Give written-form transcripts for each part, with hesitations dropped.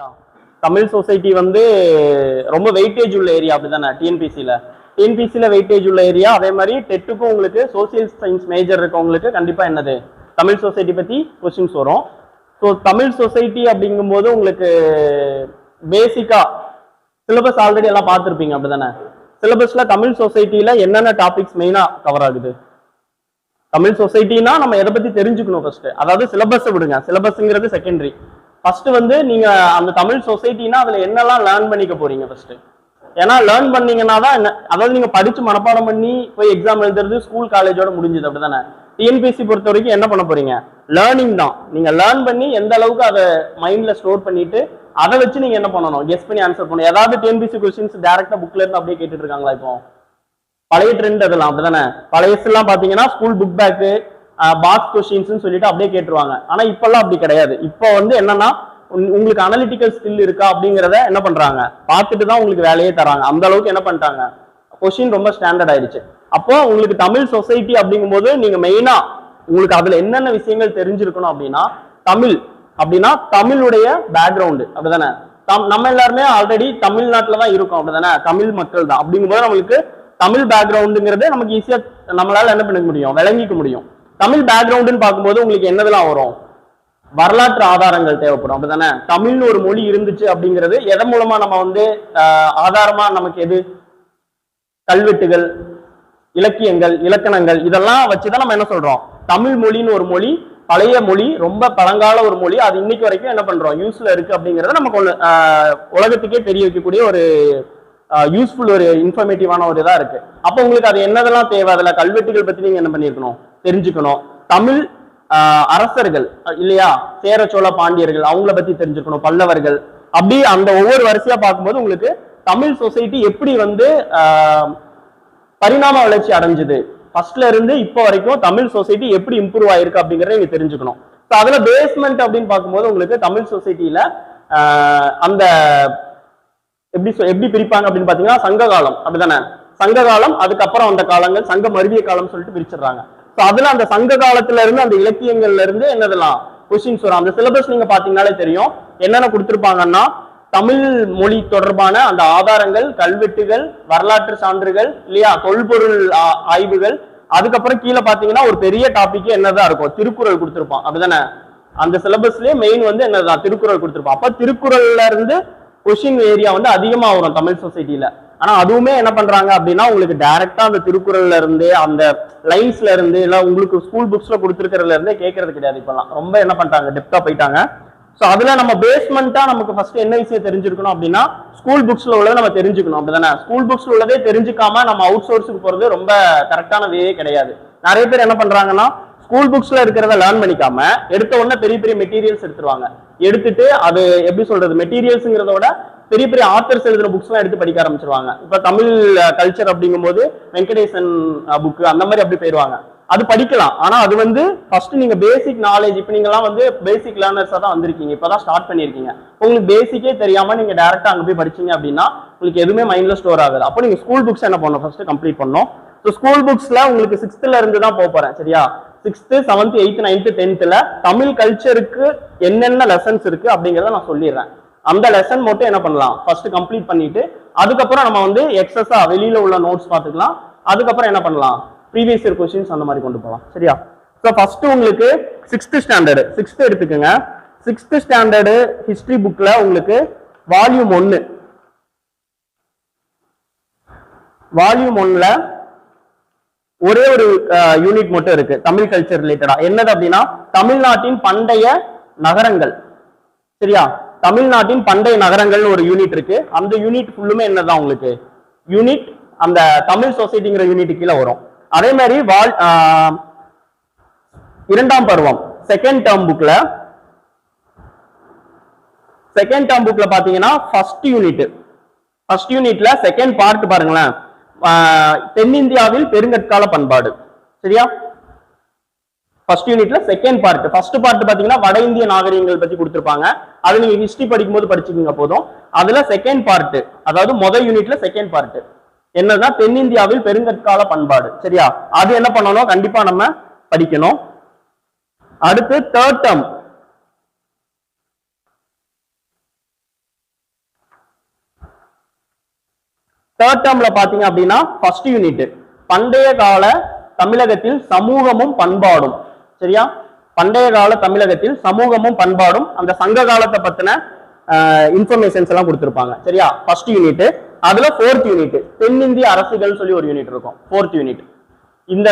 சரியா? தமிழ் சொசைட்டி வந்து ரொம்ப வெயிட்டேஜ் உள்ள ஏரியா அப்படிதானே? டிஎன்பிசியில வெயிட்டேஜ் உள்ள ஏரியா. அதே மாதிரி டெட்டுக்கும் உங்களுக்கு சோசியல் சயின்ஸ் மேஜர் இருக்கவங்களுக்கு கண்டிப்பா என்னது தமிழ் சொசைட்டி பத்தி கொஸ்டின்ஸ் வரும். ஸோ தமிழ் சொசைட்டி அப்படிங்கும்போது உங்களுக்கு பேசிக்கா சிலபஸ் ஆல்ரெடி எல்லாம் பார்த்துருப்பீங்க அப்படிதானே? சிலபஸ்ல தமிழ் சொசைட்டில என்னென்ன டாபிக்ஸ் மெயினா கவர் ஆகுது? தமிழ் சொசைட்டினா நம்ம எதை பத்தி தெரிஞ்சுக்கணும் ஃபர்ஸ்ட். அதாவது சிலபஸ் விடுங்க, சிலபஸ்ங்கிறது செகண்டரி. ஃபர்ஸ்ட் வந்து நீங்க அந்த தமிழ் சொசைட்டினா அதுல என்னெல்லாம் லேர்ன் பண்ணிக்க போறீங்க ஃபர்ஸ்ட். ஏன்னா லேர்ன் பண்ணீங்கன்னா தான் அதாவது நீங்க படிச்சு மனப்பாடம் பண்ணி போய் எக்ஸாம் எழுதுறது ஸ்கூல் காலேஜோட முடிஞ்சது அப்படிதானே? டிஎன்பிஎஸ்சி பொறுத்த வரைக்கும் என்ன பண்ண போறீங்க? லேர்னிங் தான். நீங்க லேர்ன் பண்ணி எந்த அளவுக்கு அதை மைண்ட்ல ஸ்டோர் பண்ணிட்டு அதை வச்சு நீங்க என்ன பண்ணணும்? கெஸ் பண்ணி ஆன்சர் பண்ணணும். ஏதாவது டிஎன்பிஎஸ்சி கொஸ்டின்ஸ் டைரக்டா புக்ல இருந்து அப்படியே கேட்டுட்டு இருக்காங்களா? இப்போ பழைய ட்ரெண்ட் அதெல்லாம் அப்படிதானே? பழையசுலாம் பாத்தீங்கன்னா school book bag box questions சொல்லிட்டு அப்படியே கேட்டுருவாங்க. ஆனா இப்பெல்லாம் அப்படி கிடையாது. இப்போ வந்து என்னன்னா உங்களுக்கு அனலிட்டிக்கல் ஸ்கில் இருக்கா அப்படிங்கிறத என்ன பண்றாங்க பார்த்துட்டு தான் உங்களுக்கு வேலையே தராங்க. அந்த அளவுக்கு என்ன பண்ணிட்டாங்க, கொஸ்டின் ரொம்ப ஸ்டாண்டர்ட் ஆயிடுச்சு. அப்போ உங்களுக்கு தமிழ் சொசைட்டி அப்படிங்கும்போது நீங்க மெயினா உங்களுக்கு அதுல என்னென்ன விஷயங்கள் தெரிஞ்சிருக்கணும் அப்படின்னா, தமிழ் அப்படின்னா தமிழுடைய பேக்ரவுண்டு அப்படிதானே? நம்ம எல்லாருமே ஆல்ரெடி தமிழ்நாட்டில் தான் இருக்கோம் அப்படிதானே? தமிழ் மக்கள் தான். அப்படிங்கும்போது நம்மளுக்கு தமிழ் பேக்ரவுண்டுங்கிறது நமக்கு ஈஸியா நம்மளால என்ன பண்ண முடியும், விளங்கிக்க முடியும். தமிழ் பேக்ரவுண்டுன்னு பார்க்கும்போது உங்களுக்கு என்னதெல்லாம் வரும்? வரலாற்று ஆதாரங்கள் தேவைப்படும் அப்படிதானே? தமிழ்னு ஒரு மொழி இருந்துச்சு அப்படிங்கிறது எதன் மூலமா நம்ம வந்து ஆதாரமா நமக்கு எது? கல்வெட்டுகள், இலக்கியங்கள், இலக்கணங்கள், இதெல்லாம் வச்சுதான் நம்ம என்ன சொல்றோம், தமிழ் மொழின்னு ஒரு மொழி, பழைய மொழி, ரொம்ப பழங்கால ஒரு மொழி, அது இன்னைக்கு வரைக்கும் என்ன பண்றோம், யூஸ்ல இருக்கு அப்படிங்கறத நமக்கு உலகத்துக்கே தெரிய வைக்கக்கூடிய ஒரு யூஸ்ஃபுல் ஒரு இன்ஃபர்மேட்டிவான ஒரு இதா இருக்கு. அப்போ உங்களுக்கு அது என்னதெல்லாம் தேவை? அதுல கல்வெட்டுகள் பத்தி நீங்க என்ன பண்ணிருக்கணும், தெரிஞ்சுக்கணும். தமிழ் அரசர்கள் இல்லையா, சேர சோழ பாண்டியர்கள், அவங்கள பத்தி தெரிஞ்சுக்கணும், பல்லவர்கள், அப்படி அந்த ஒவ்வொரு வரிசையா பார்க்கும்போது உங்களுக்கு தமிழ் சொசைட்டி எப்படி வந்து பரிணாம வளர்ச்சி அடைஞ்சது, ஃபர்ஸ்ட்ல இருந்து இப்போ வரைக்கும் தமிழ் சொசைட்டி எப்படி இம்ப்ரூவ் ஆயிருக்கு அப்படிங்கறத நீங்க தெரிஞ்சுக்கணும். ஸோ அதுல பேஸ்மெண்ட் அப்படின்னு பார்க்கும்போது உங்களுக்கு தமிழ் சொசைட்டில அந்த எப்படி பிரிப்பாங்க அப்படின்னு பாத்தீங்கன்னா, சங்க காலம் அப்படிதானே? சங்க காலம், அதுக்கப்புறம் அந்த காலங்கள், சங்க மருவிய காலம் சொல்லிட்டு பிரிச்சிடுறாங்க. ஸோ அதுல அந்த சங்க காலத்துல இருந்து அந்த இலக்கியங்கள்ல இருந்து என்னதெல்லாம் கொஸ்டின்ஸ் வரும். அந்த சிலபஸ் நீங்க பாத்தீங்கன்னாலே தெரியும் என்னென்ன கொடுத்திருப்பாங்கன்னா, தமிழ் மொழி தொடர்பான அந்த ஆதாரங்கள், கல்வெட்டுகள், வரலாற்று சான்றுகள் இல்லையா, தொல்பொருள் ஆய்வுகள், அதுக்கப்புறம் கீழே பாத்தீங்கன்னா ஒரு பெரிய டாபிக் என்னதான் இருக்கும், திருக்குறள் கொடுத்திருப்பான் அப்படிதானே? அந்த சிலபஸ்லயே மெயின் வந்து என்னதான் திருக்குறள் கொடுத்திருப்பான். அப்ப திருக்குறள்ல இருந்து கொஸ்டின் ஏரியா வந்து அதிகமா வரும் தமிழ் சொசைட்டில. ஆனா அதுவுமே என்ன பண்றாங்க அப்படின்னா, உங்களுக்கு டைரக்டா அந்த திருக்குறள்ல இருந்து அந்த லைன்ஸ்ல இருந்து இல்ல உங்களுக்கு ஸ்கூல் புக்ஸ்ல கொடுத்துருக்கிறதுல இருந்தே கேட்கறது கிடையாது. இப்பெல்லாம் ரொம்ப என்ன பண்றாங்க, டெப்தா போயிட்டாங்க. ஸோ அதுல நம்ம பேஸ்மெண்டா நமக்கு ஃபர்ஸ்ட் என்ன விஷயம் தெரிஞ்சிருக்கணும் அப்படின்னா, ஸ்கூல் புக்ஸ்ல உள்ளதை நம்ம தெரிஞ்சுக்கணும் அப்படிதானே? ஸ்கூல் புக்ஸ்ல உள்ளதே தெரிஞ்சுக்காம நம்ம அவுட் சோர்ஸுக்கு போறது ரொம்ப கரெக்டான வேயே கிடையாது. நிறைய பேர் என்ன பண்றாங்கன்னா, ஸ்கூல் புக்ஸ்ல இருக்கிறத லேர்ன் பண்ணிக்காம எடுத்த உடனே பெரிய பெரிய மெட்டீரியல்ஸ் எடுத்துருவாங்க. எடுத்துட்டு அது எப்படி சொல்றது, மெட்டீரியல்ஸ்ங்கிறதோட பெரிய பெரிய ஆத்தர்ஸ் எழுதுற புக்ஸ் எல்லாம் எடுத்து படிக்க ஆரம்பிச்சிருவாங்க. இப்ப தமிழ் கல்ச்சர் அப்படிங்கும் போது வெங்கடேசன் புக் அந்த மாதிரி அப்படி போயிடுவாங்க. அது படிக்கலாம். ஆனா அது வந்து ஃபர்ஸ்ட் நீங்க பேசிக் நாலேஜ், இப்ப நீங்க எல்லாம் வந்து பேசிக் லேர்னர்ஸா தான் வந்திருக்கீங்க, இப்பதான் ஸ்டார்ட் பண்ணிருக்கீங்க. உங்களுக்கு பேசிக்கே தெரியாம நீங்க டைரக்டா அங்க போய் படிச்சீங்க அப்படின்னா உங்களுக்கு எதுவுமே மைண்ட்ல ஸ்டோர் ஆகுது. அப்போ நீங்க ஸ்கூல் புக்ஸ் என்ன பண்ணணும், ஃபர்ஸ்ட் கம்ப்ளீட் பண்ணணும். ஸோ ஸ்கூல் புக்ஸ்ல உங்களுக்கு 6th இருந்து தான் போறேன் சரியா? 6th, 7th, 8th, 9th, 10th Tamil கல்ச்சருக்கு என்னென்ன லெசன்ஸ் இருக்கு அப்படிங்கறத நான் சொல்லிடுறேன். அந்த லெசன் மட்டும் என்ன பண்ணலாம், ஃபர்ஸ்ட் கம்ப்ளீட் பண்ணிட்டு அதுக்கப்புறம் நம்ம வந்து எக்ஸஸா வெளியில உள்ள நோட்ஸ் பார்த்துக்கலாம். அதுக்கப்புறம் என்ன பண்ணலாம், ப்ரீவியஸ் இயர் கொஸ்டின்ஸ் அந்த மாதிரி கொண்டு போகலாம் சரியா? ஸோ ஃபர்ஸ்ட் உங்களுக்கு 6th ஸ்டாண்டர்டு, 6th எடுத்துக்கோங்க. 6th ஸ்டாண்டர்டு ஹிஸ்டரி புக்ல உங்களுக்கு வால்யூம் 1, வால்யூம் 1ல ஒரே ஒரு யூனிட் மட்டும் இருக்கு தமிழ் கல்ச்சர் ரிலேட்டடா. என்னது அப்படின்னா, தமிழ்நாட்டின் பண்டைய நகரங்கள் சரியா? தமிழ்நாட்டின் பண்டைய நகரங்கள்னு ஒரு யூனிட் இருக்கு. அந்த யூனிட் ஃபுல்லுமே என்னதான் உங்களுக்கு யூனிட் அந்த தமிழ் சொசைட்டிங்கிற யூனிட் கீழே வரும். அதே மாதிரி இரண்டாம் பருவம் செகண்ட் டேர்ம் புக்ல பாத்தீங்கன்னா ஃபர்ஸ்ட் யூனிட்ல செகண்ட் பார்ட் பாருங்களேன், தென்னிந்தியாவில் பெருங்கற்கால பண்பாடு சரியா? ஃபர்ஸ்ட் யூனிட்ல செகண்ட் பார்ட். ஃபர்ஸ்ட் பார்ட் பாத்தீங்கன்னா வட இந்திய நாகரிகங்கள் பத்தி கொடுத்திருப்பாங்க. அது நீங்க ஹிஸ்டரி படிக்கும் போது படிச்சுக்கீங்க போதும். அதுல செகண்ட் பார்ட், அதாவது முதல் யூனிட்ல செகண்ட் பார்ட் என்னதான் தென்னிந்தியாவில் பெருங்கற்கால பண்பாடு சரியா? அது என்ன பண்ணணும், கண்டிப்பா நம்ம படிக்கணும். அடுத்து தேர்ட் டேர்ம் தேர்ட் டேர்ம்ல பாத்தீங்க அப்படின்னா ஃபர்ஸ்ட் யூனிட் பண்டைய கால தமிழகத்தில் சமூகமும் பண்பாடும். சரியா, பண்டைய கால தமிழகத்தில் சமூகமும் பண்பாடும் அந்த சங்க காலத்தை பத்தின இன்ஃபர்மேஷன்ஸ் எல்லாம் கொடுத்திருப்பாங்க. சரியா, ஃபர்ஸ்ட் யூனிட். அதுல ஃபோர்த் யூனிட் தென்னிந்திய அரசுகள் சொல்லி ஒரு யூனிட் இருக்கும். Fourth unit. இந்த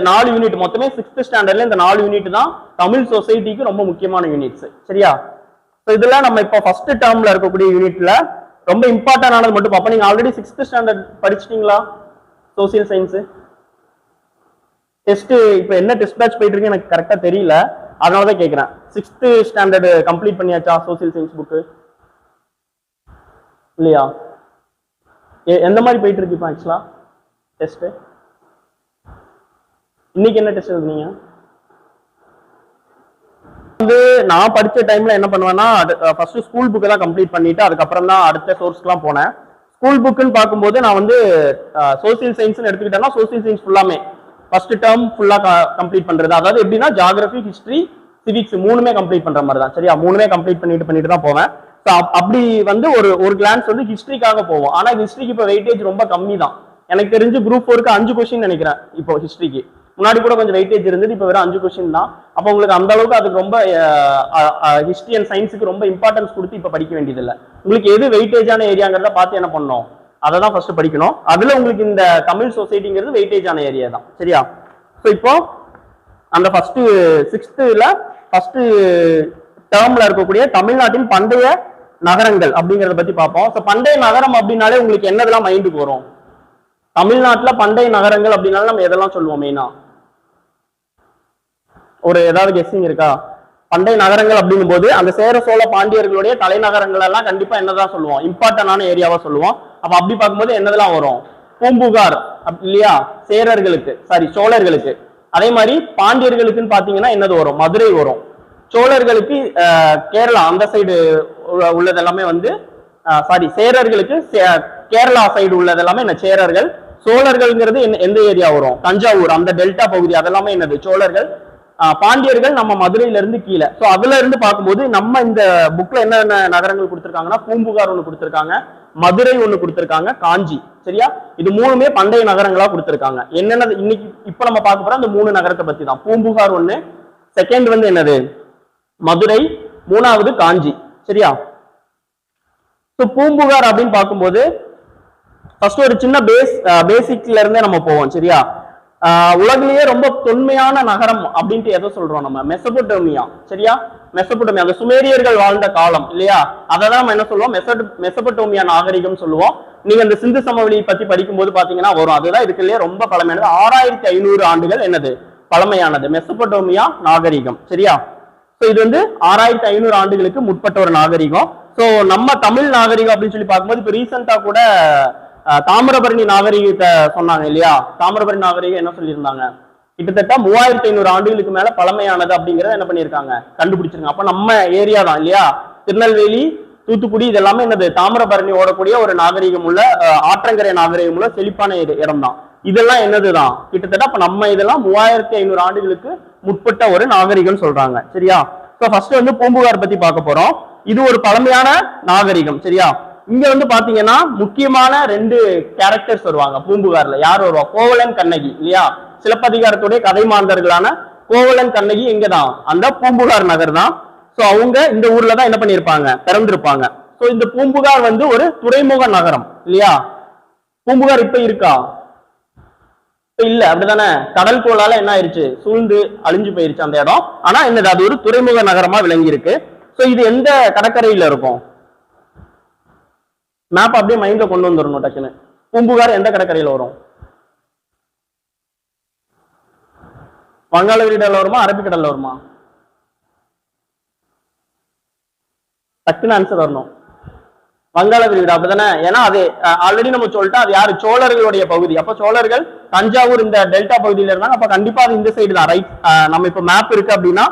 4 யூனிட் மொத்தமே 6th ஸ்டாண்டர்ட்ல இந்த 4 யூனிட் தான் தமிழ் சொசைட்டிக்கு ரொம்ப முக்கியமான யூனிட்ஸ். சரியா, இதெல்லாம் நம்ம இப்போ ஃபர்ஸ்ட் டேர்ம்ல இருக்கக்கூடிய யூனிட்ல ரொம்ப இம்பார்ட்டன்ட் ஆனது மட்டும் பார்ப்போம். நீங்க ஆல்ரெடி 6th ஸ்டாண்டர்ட் படிச்சிட்டீங்களா சோசியல் சயின்ஸ்? டெஸ்ட் இப்போ என்ன டெஸ்ட் பேட்ச் போயிட்டு இருக்கு எனக்கு கரெக்டா தெரியல, அதனாலதான் கேட்கிறேன். 6th ஸ்டாண்டர்ட் கம்ப்ளீட் பண்ணியாச்சா சோசியல் சயின்ஸ் புக்கு? இல்லையா? எந்த மாதிரி போயிட்டு இருக்கு இப்போ ஆக்சுவலா டெஸ்ட்? இன்னைக்கு என்ன டெஸ்ட் எழுதுனீங்க? வந்து நான் படிச்ச டைம்ல என்ன பண்ணுவேன்னா ஃபர்ஸ்ட் ஸ்கூல் புக்கை தான் கம்ப்ளீட் பண்ணிட்டு அதுக்கப்புறம் தான் அடுத்த சோர்ஸ்க்குலாம் போனேன். ஸ்கூல் புக்குன்னு பார்க்கும்போது நான் வந்து சோசியல் சயின்ஸ்னு எடுத்துக்கிட்டேன்னா சோசியல் சயின்ஸ் ஃபுல்லாமே ஃபர்ஸ்ட் டேர்ம் ஃபுல்லா கம்ப்ளீட் பண்றது. அதாவது எப்படின்னா ஜியாகிரபி, ஹிஸ்டரி, சிவிக்ஸ் மூணுமே கம்ப்ளீட் பண்ற மாதிரி தான். சரியா, மூணுமே கம்ப்ளீட் பண்ணிட்டு தான் போவேன். அப்படி வந்து ஒரு கிளான்ஸ் வந்து ஹிஸ்டரிக்காக போவோம். ஆனா ஹிஸ்டரிக்கு இப்போ வெயிட்டேஜ் ரொம்ப கம்மி தான். எனக்கு தெரிஞ்சு குரூப் 4க்கு 5 கொஸ்டின் நினைக்கிறேன். இப்போ ஹிஸ்டரிக்கு முன்னாடி கூட கொஞ்சம் வெயிட்டேஜ் இருந்தது, இப்போ வெறும் 5 கொஸ்டின் தான். அப்போ உங்களுக்கு அந்த அளவுக்கு அதுக்கு ரொம்ப ஹிஸ்டரி அண்ட் சயின்ஸுக்கு ரொம்ப இம்பார்ட்டன்ஸ் கொடுத்து இப்போ படிக்க வேண்டியதில்லை. உங்களுக்கு எது வெயிட்டேஜான ஏரியாங்கிறத பார்த்து என்ன பண்ணணும், அதை தான் ஃபர்ஸ்ட் படிக்கணும். அதுல உங்களுக்கு இந்த தமிழ் சொசைட்டிங்கிறது வெயிட்டேஜான ஏரியா தான். சரியா, ஸோ இப்போ அந்த ஃபர்ஸ்ட் 6th ஃபர்ஸ்ட் டேர்ம்ல இருக்கக்கூடிய தமிழ்நாட்டின் பண்டைய நகரங்கள் அப்படிங்கறத பத்தி பார்ப்போம். ஸோ பண்டைய நகரம் அப்படின்னாலே உங்களுக்கு என்னதெல்லாம் மைண்டுக்கு வரும்? தமிழ்நாட்டுல பண்டைய நகரங்கள் அப்படின்னால நம்ம எதெல்லாம் சொல்லுவோம் மெயினா? ஒரு ஏதாவது கெஸ்ஸிங் இருக்கா? பண்டைய நகரங்கள் அப்படிங்கும் போது அந்த சேர சோழ பாண்டியர்களுடைய தலைநகரங்கள் எல்லாம் கண்டிப்பா என்னதான் சொல்லுவோம்? இம்பார்ட்டன்டான ஏரியாவா சொல்லுவோம். அப்ப அப்படி பார்க்கும்போது என்னதெல்லாம் வரும்? பூம்புகார் இல்லையா, சேரர்களுக்கு, சாரி சோழர்களுக்கு. அதே மாதிரி பாண்டியர்களுக்குன்னு பாத்தீங்கன்னா என்னது வரும்? மதுரை வரும். சோழர்களுக்கு கேரளா அந்த சைடு உள்ளதெல்லாமே வந்து சாரி சேரர்களுக்கு கேரளா சைடு உள்ளதெல்லாமே என்ன சேரர்கள். சோழர்கள்ங்கிறது எந்த ஏரியா வரும்? தஞ்சாவூர் அந்த டெல்டா பகுதி, அதெல்லாமே என்னது சோழர்கள். பாண்டியர்கள் நம்ம மதுரையில இருந்து கீழே. ஸோ அதுல இருந்து பார்க்கும்போது நம்ம இந்த புக்ல என்னென்ன நகரங்கள் கொடுத்துருக்காங்கன்னா பூம்புகார் ஒண்ணு கொடுத்துருக்காங்க, மதுரை ஒண்ணு கொடுத்துருக்காங்க, காஞ்சி. சரியா, இது மூணுமே பண்டைய நகரங்களா கொடுத்துருக்காங்க. என்னென்ன இன்னைக்கு இப்ப நம்ம பார்க்க போறோம் அந்த 3 நகரத்தை பத்தி தான். பூம்புகார் ஒண்ணு, செகண்ட் வந்து என்னது மதுரை, 3வது காஞ்சி. சரியா, ஸோ பூம்புகார் அப்படின்னு பார்க்கும்போது ஃபர்ஸ்ட் ஒரு சின்ன பேசிக்ல இருந்தே நம்ம போவோம். சரியா, உலகிலேயே ரொம்ப தொன்மையான நகரம் அப்படின்ட்டு எதை சொல்றோம் நம்ம? மெசபடோமியா. சரியா, மெசபடோமியா அந்த சுமேரியர்கள் வாழ்ந்த காலம் இல்லையா, அதை தான் நம்ம என்ன சொல்லுவோம்? மெசபடோமியா நாகரிகம் சொல்லுவோம். நீங்க இந்த சிந்து சமவெளி பத்தி படிக்கும்போது பாத்தீங்கன்னா வரும். அதுதான் இதுக்குள்ளேயே ரொம்ப பழமையானது. 6500 ஆண்டுகள் என்னது பழமையானது மெசபடோமியா நாகரிகம். சரியா, ஸோ இது வந்து 6500 ஆண்டுகளுக்கு முற்பட்ட ஒரு நாகரிகம். ஸோ நம்ம தமிழ் நாகரிகம் அப்படின்னு சொல்லி பார்க்கும்போது இப்போ ரீசெண்டா கூட தாமிரபரணி நாகரிகத்தை சொன்னாங்க இல்லையா. தாமிரபரணி நாகரிகம் என்ன சொல்லியிருந்தாங்க? கிட்டத்தட்ட 3500 ஆண்டுகளுக்கு மேல பழமையானது அப்படிங்கறத என்ன பண்ணியிருக்காங்க? கண்டுபிடிச்சிருக்காங்க. அப்ப நம்ம ஏரியா தான் இல்லையா, திருநெல்வேலி, தூத்துக்குடி, இதெல்லாமே என்னது தாமிரபரணி ஓடக்கூடிய ஒரு நாகரிகம் உள்ள ஆற்றங்கரை நாகரிகம் உள்ள செழிப்பான இடம் தான். இதெல்லாம் என்னதுதான் கிட்டத்தட்ட அப்ப நம்ம இதெல்லாம் 3500 ஆண்டுகளுக்கு முற்பட்ட ஒரு நாகரிகம் சொல்றாங்க. சரியா, ஸோ ஃபர்ஸ்ட் வந்து பூம்புகார் பத்தி பார்க்க போறோம். இது ஒரு பழமையான நாகரிகம். சரியா, இங்க வந்து பாத்தீங்கன்னா முக்கியமான 2 கேரக்டர்ஸ் வருவாங்க பூம்புகார்ல. யார் வருவா? கோவலன் கண்ணகி இல்லையா. சிலப்பதிகாரத்துடைய கதை மாந்தர்களான கோவலன் கண்ணகி எங்கதான்? அந்த பூம்புகார் நகர் தான். ஸோ அவங்க இந்த ஊர்ல தான் என்ன பண்ணிருப்பாங்க? பிறந்திருப்பாங்க. ஸோ இந்த பூம்புகார் வந்து ஒரு துறைமுக நகரம் இல்லையா. பூம்புகார் இப்ப இருக்கா? இப்ப இல்ல, அப்படிதானே. கடல் கோளால என்ன ஆயிருச்சு? சூழ்ந்து அழிஞ்சு போயிருச்சு அந்த இடம். ஆனா என்னது, அது ஒரு துறைமுக நகரமா விளங்கி இருக்கு. ஸோ இது எந்த கடற்கரையில இருக்கும்? மேப் அப்படியே மைண்ட்ல கொண்டு வந்துடணும் டக்குன்னு. பூம்புகார் எந்த கடற்கரையில வரும்? வங்காள விரிகுடால வருமா, அரபிக்கடல்ல வருமா? டக்குன்னு ஆன்சர் வரணும். வங்காள விரிகுடா, அப்படிதானே. ஏன்னா அது ஆல்ரெடி நம்ம சொல்லிட்டோம், அது யாரு? சோழர்களுடைய பகுதி. அப்ப சோழர்கள் தஞ்சாவூர் இந்த டெல்டா பகுதியில இருந்தாங்க. அப்ப கண்டிப்பா அது இந்த சைடு தான். ரைட், நம்ம இப்ப மேப் இருக்கு அப்படின்னா,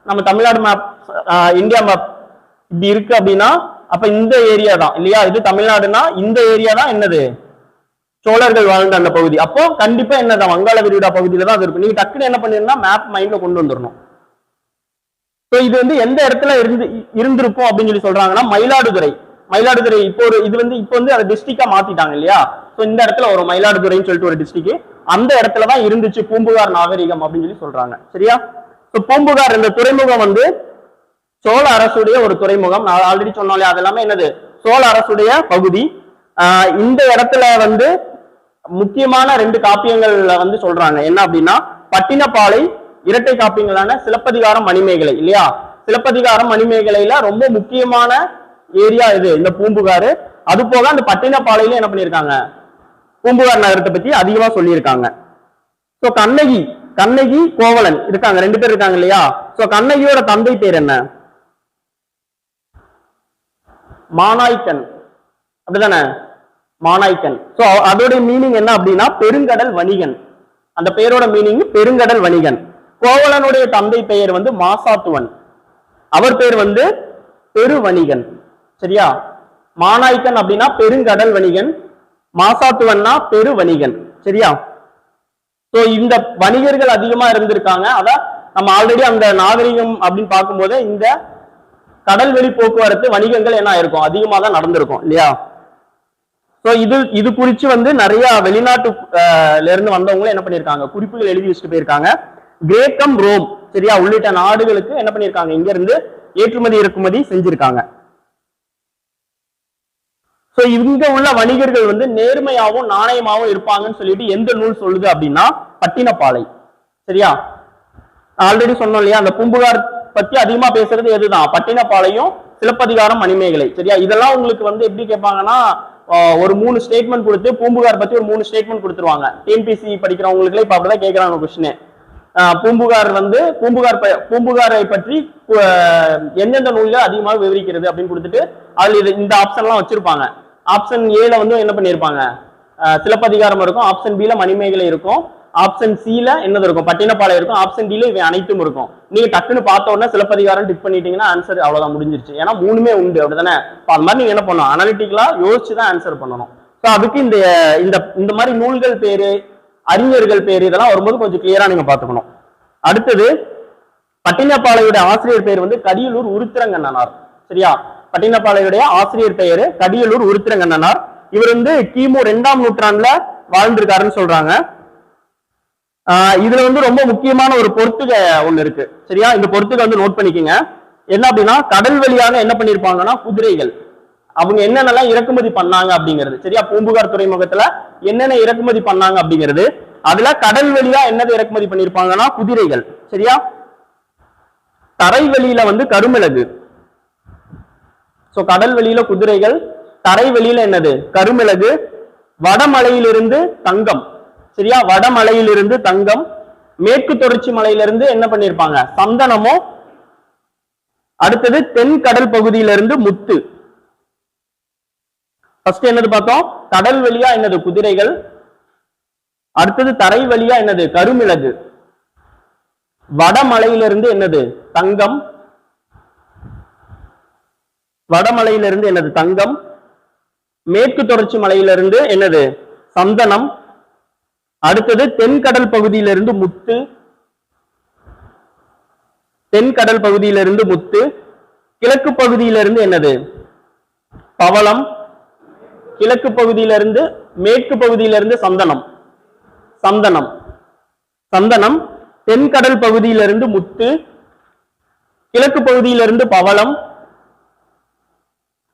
நம்ம தமிழ்நாடு மேப், இந்தியா மேப் இப்படி இருக்கு அப்படின்னா அப்ப இந்த ஏரியா தான் இல்லையா. இது தமிழ்நாடுன்னா இந்த ஏரியா தான் என்னது? சோழர்கள் வாழ்ந்த அந்த பகுதி. அப்போ கண்டிப்பா என்னதான் வங்காள விரிகுடா பகுதியில தான் அது இருக்கும். நீங்க டக்குன்னு என்ன பண்ணிருந்தா மேப் மைண்ட்ல கொண்டு வந்துடணும். ஸோ இது வந்து எந்த இடத்துல இருந்திருக்கும் அப்படின்னு சொல்லி சொல்றாங்கன்னா மயிலாடுதுறை. மயிலாடுதுறை இப்போ இப்போ வந்து அதை டிஸ்ட்ரிக்டா மாத்திட்டாங்க இல்லையா? சோ இந்த இடத்துல ஒரு மயிலாடுதுறைன்னு சொல்லிட்டு ஒரு டிஸ்ட்ரிக்ட், அந்த இடத்துல தான் இருந்துச்சு பூம்புகார் நாகரிகம் அப்படின்னு சொல்றாங்க. சரியா? சோ பூம்புகார் இந்த துறைமுகம் வந்து சோழ அரசுடைய ஒரு துறைமுகம். நான் ஆல்ரெடி சொன்னாலே அது எல்லாமே என்னது, சோழ அரசுடைய பகுதி. இந்த இடத்துல வந்து முக்கியமான 2 காப்பியங்கள் வந்து சொல்றாங்க. என்ன அப்படின்னா, பட்டினப்பாலை இரட்டை காப்பியங்களான சிலப்பதிகாரம் மணிமேகலை இல்லையா? சிலப்பதிகாரம் மணிமேகலையில ரொம்ப முக்கியமான ஏரியா இது இந்த பூம்புகார். அது போக அந்த பட்டினப்பாலையில என்ன பண்ணிருக்காங்க, பூம்புகார் நகரத்தை பத்தி அதிகமா சொல்லியிருக்காங்க. சோ கண்ணகி கோவலன் இருக்காங்க, 2 பேர் இருக்காங்க இல்லையா? சோ கண்ணகியோட தந்தை பேர் என்ன? மானாய்க்கன், அப்படிதானே? மானாய்க்கன். சோ அதோட மீனிங் என்ன அப்படின்னா பெருங்கடல் வணிகன். அந்த பெயரோட மீனிங் பெருங்கடல் வணிகன். கோவலனுடைய தந்தை பெயர் வந்து மாசாத்துவன், அவர் பேர் வந்து பெருவணிகன். சரியா? மானாய்க்கன் அப்படின்னா பெருங்கடல் வணிகன், மாசாத்துவன்னா பெருவணிகன். சரியா? சோ இந்த வணிகர்கள் அதிகமா இருந்திருக்காங்க. அதான் நம்ம ஆல்ரெடி அந்த நாகரிகம் அப்படின்னு பார்க்கும்போது இந்த கடல்வெளி போக்குவரத்து வணிகங்கள் என்ன இருக்கும், அதிகமா தான் நடந்திருக்கும் இல்லையா? சோ இது குறிச்சு வந்து நிறைய வெளிநாட்டுல இருந்து வந்தவங்களும் என்ன பண்ணிருக்காங்க, குறிப்புகள் எழுதி வச்சுட்டு போயிருக்காங்க. கிரேக்கம், ரோம் சரியா உள்ளிட்ட நாடுகளுக்கு என்ன பண்ணிருக்காங்க, இங்க இருந்து ஏற்றுமதி இறக்குமதி செஞ்சிருக்காங்க. சோ இங்க உள்ள வணிகர்கள் வந்து நேர்மையாவும் நாணயமாவும் இருப்பாங்கன்னு சொல்லிட்டு எந்த நூல் சொல்லுது அப்படின்னா பட்டினப்பாலை. சரியா? ஆல்ரெடி சொன்னோம் இல்லையா, அந்த பூம்புகார் பத்தி அதிகமா பேசுறது எதுதான், பட்டினப்பாலையும் சிலப்பதிகாரம் மணிமேகலை. சரியா? இதெல்லாம் உங்களுக்கு வந்து எப்படி கேட்பாங்கன்னா, ஒரு 3 ஸ்டேட்மெண்ட் கொடுத்து பூம்புகார் பத்தி ஒரு 3 ஸ்டேட்மெண்ட் கொடுத்துருவாங்க. டிஎன்பிசி படிக்கிறவங்களுக்கு இப்ப அப்படிதான் கேட்கறாங்க கொஸ்டின். பூம்புகார் வந்து பூம்புகாரை பற்றி எந்தெந்த நூல்ல அதிகமாக விவரிக்கிறது அப்படின்னு கொடுத்துட்டு அதுல இந்த ஆப்ஷன் எல்லாம் வச்சிருப்பாங்க. ஆப்ஷன் ஏல வந்து என்ன பண்ணிருப்பாங்க, சிலப்பதிகாரம் இருக்கும். ஆப்ஷன் பில மணிமேகலை இருக்கும். ஆப்ஷன் சில என்னது இருக்கும், பட்டினப்பாலை இருக்கும். ஆப்ஷன் டில இவை அனைத்தும் இருக்கும். நீங்க டக்குன்னு பார்த்த உடனே சிலப்பதிகாரம் டிக் பண்ணிட்டீங்கன்னா ஆன்சர் அவ்வளவுதான், முடிஞ்சிருச்சு. ஏன்னா 3மே உண்டு, அப்படிதானே? அது மாதிரி நீங்க என்ன பண்ணணும், அனாலிட்டிக்கலா யோசிச்சுதான் ஆன்சர் பண்ணணும். ஸோ அதுக்கு இந்த மாதிரி நூல்கள் பேரு, அறிஞர்கள் பேரு இதெல்லாம் வரும்போது கொஞ்சம் கிளியரா நீங்க பாத்துக்கணும். அடுத்தது பட்டினப்பாளையுடைய ஆசிரியர் பெயர் வந்து கடியலூர் உருத்திரங்கண்ணனார். சரியா? பட்டினப்பாளையுடைய ஆசிரியர் பெயரு கடியலூர் உருத்திரங்கண்ணனார். இவர் வந்து கிமு 2ஆம் நூற்றாண்டுல வாழ்ந்திருக்காருன்னு சொல்றாங்க. இதுல வந்து ரொம்ப முக்கியமான ஒரு பொறுத்துக ஒண்ணு இருக்கு. சரியா? இந்த பொறுத்துக வந்து நோட் பண்ணிக்கோங்க. என்ன அப்படின்னா, கடல் வழியாக என்ன பண்ணிருப்பாங்கன்னா குதிரைகள், அவங்க என்னென்னலாம் இறக்குமதி பண்ணாங்க அப்படிங்கிறது. சரியா? பூம்புகார் துறைமுகத்துல என்னென்ன இறக்குமதி பண்ணாங்க அப்படிங்கிறது. அதுல கடல் வழியா என்னது இறக்குமதி பண்ணிருப்பாங்கன்னா குதிரைகள். சரியா? தரைவெளியில வந்து கருமிளகு. சோ கடல் வெளியில குதிரைகள், தரைவெளியில என்னது கருமிளகு, வடமலையிலிருந்து தங்கம். சரியா? வடமலையிலிருந்து தங்கம், மேற்கு தொடர்ச்சி மலையிலிருந்து என்ன பண்ணிருப்பாங்க, சந்தனமும். அடுத்தது தென் கடல் பகுதியிலிருந்து முத்து. ஃபர்ஸ்ட் என்னது பார்த்தோம், கடல் வழியா என்னது குதிரைகள், அடுத்தது தரை வழியா என்னது கருமிளகு, வடமலையிலிருந்து என்னது தங்கம், வடமலையிலிருந்து என்னது தங்கம், மேற்கு தொடர்ச்சி மலையிலிருந்து என்னது சந்தனம், அடுத்தது தென்கடல் பகுதியிலிருந்து முத்து, தென்கடல் பகுதியிலிருந்து முத்து, கிழக்கு பகுதியிலிருந்து என்னது பவளம், கிழக்கு பகுதியிலிருந்து மேற்கு பகுதியிலிருந்து சந்தனம், சந்தனம் சந்தனம், தென்கடல் பகுதியிலிருந்து முத்து, கிழக்கு பகுதியிலிருந்து பவளம்,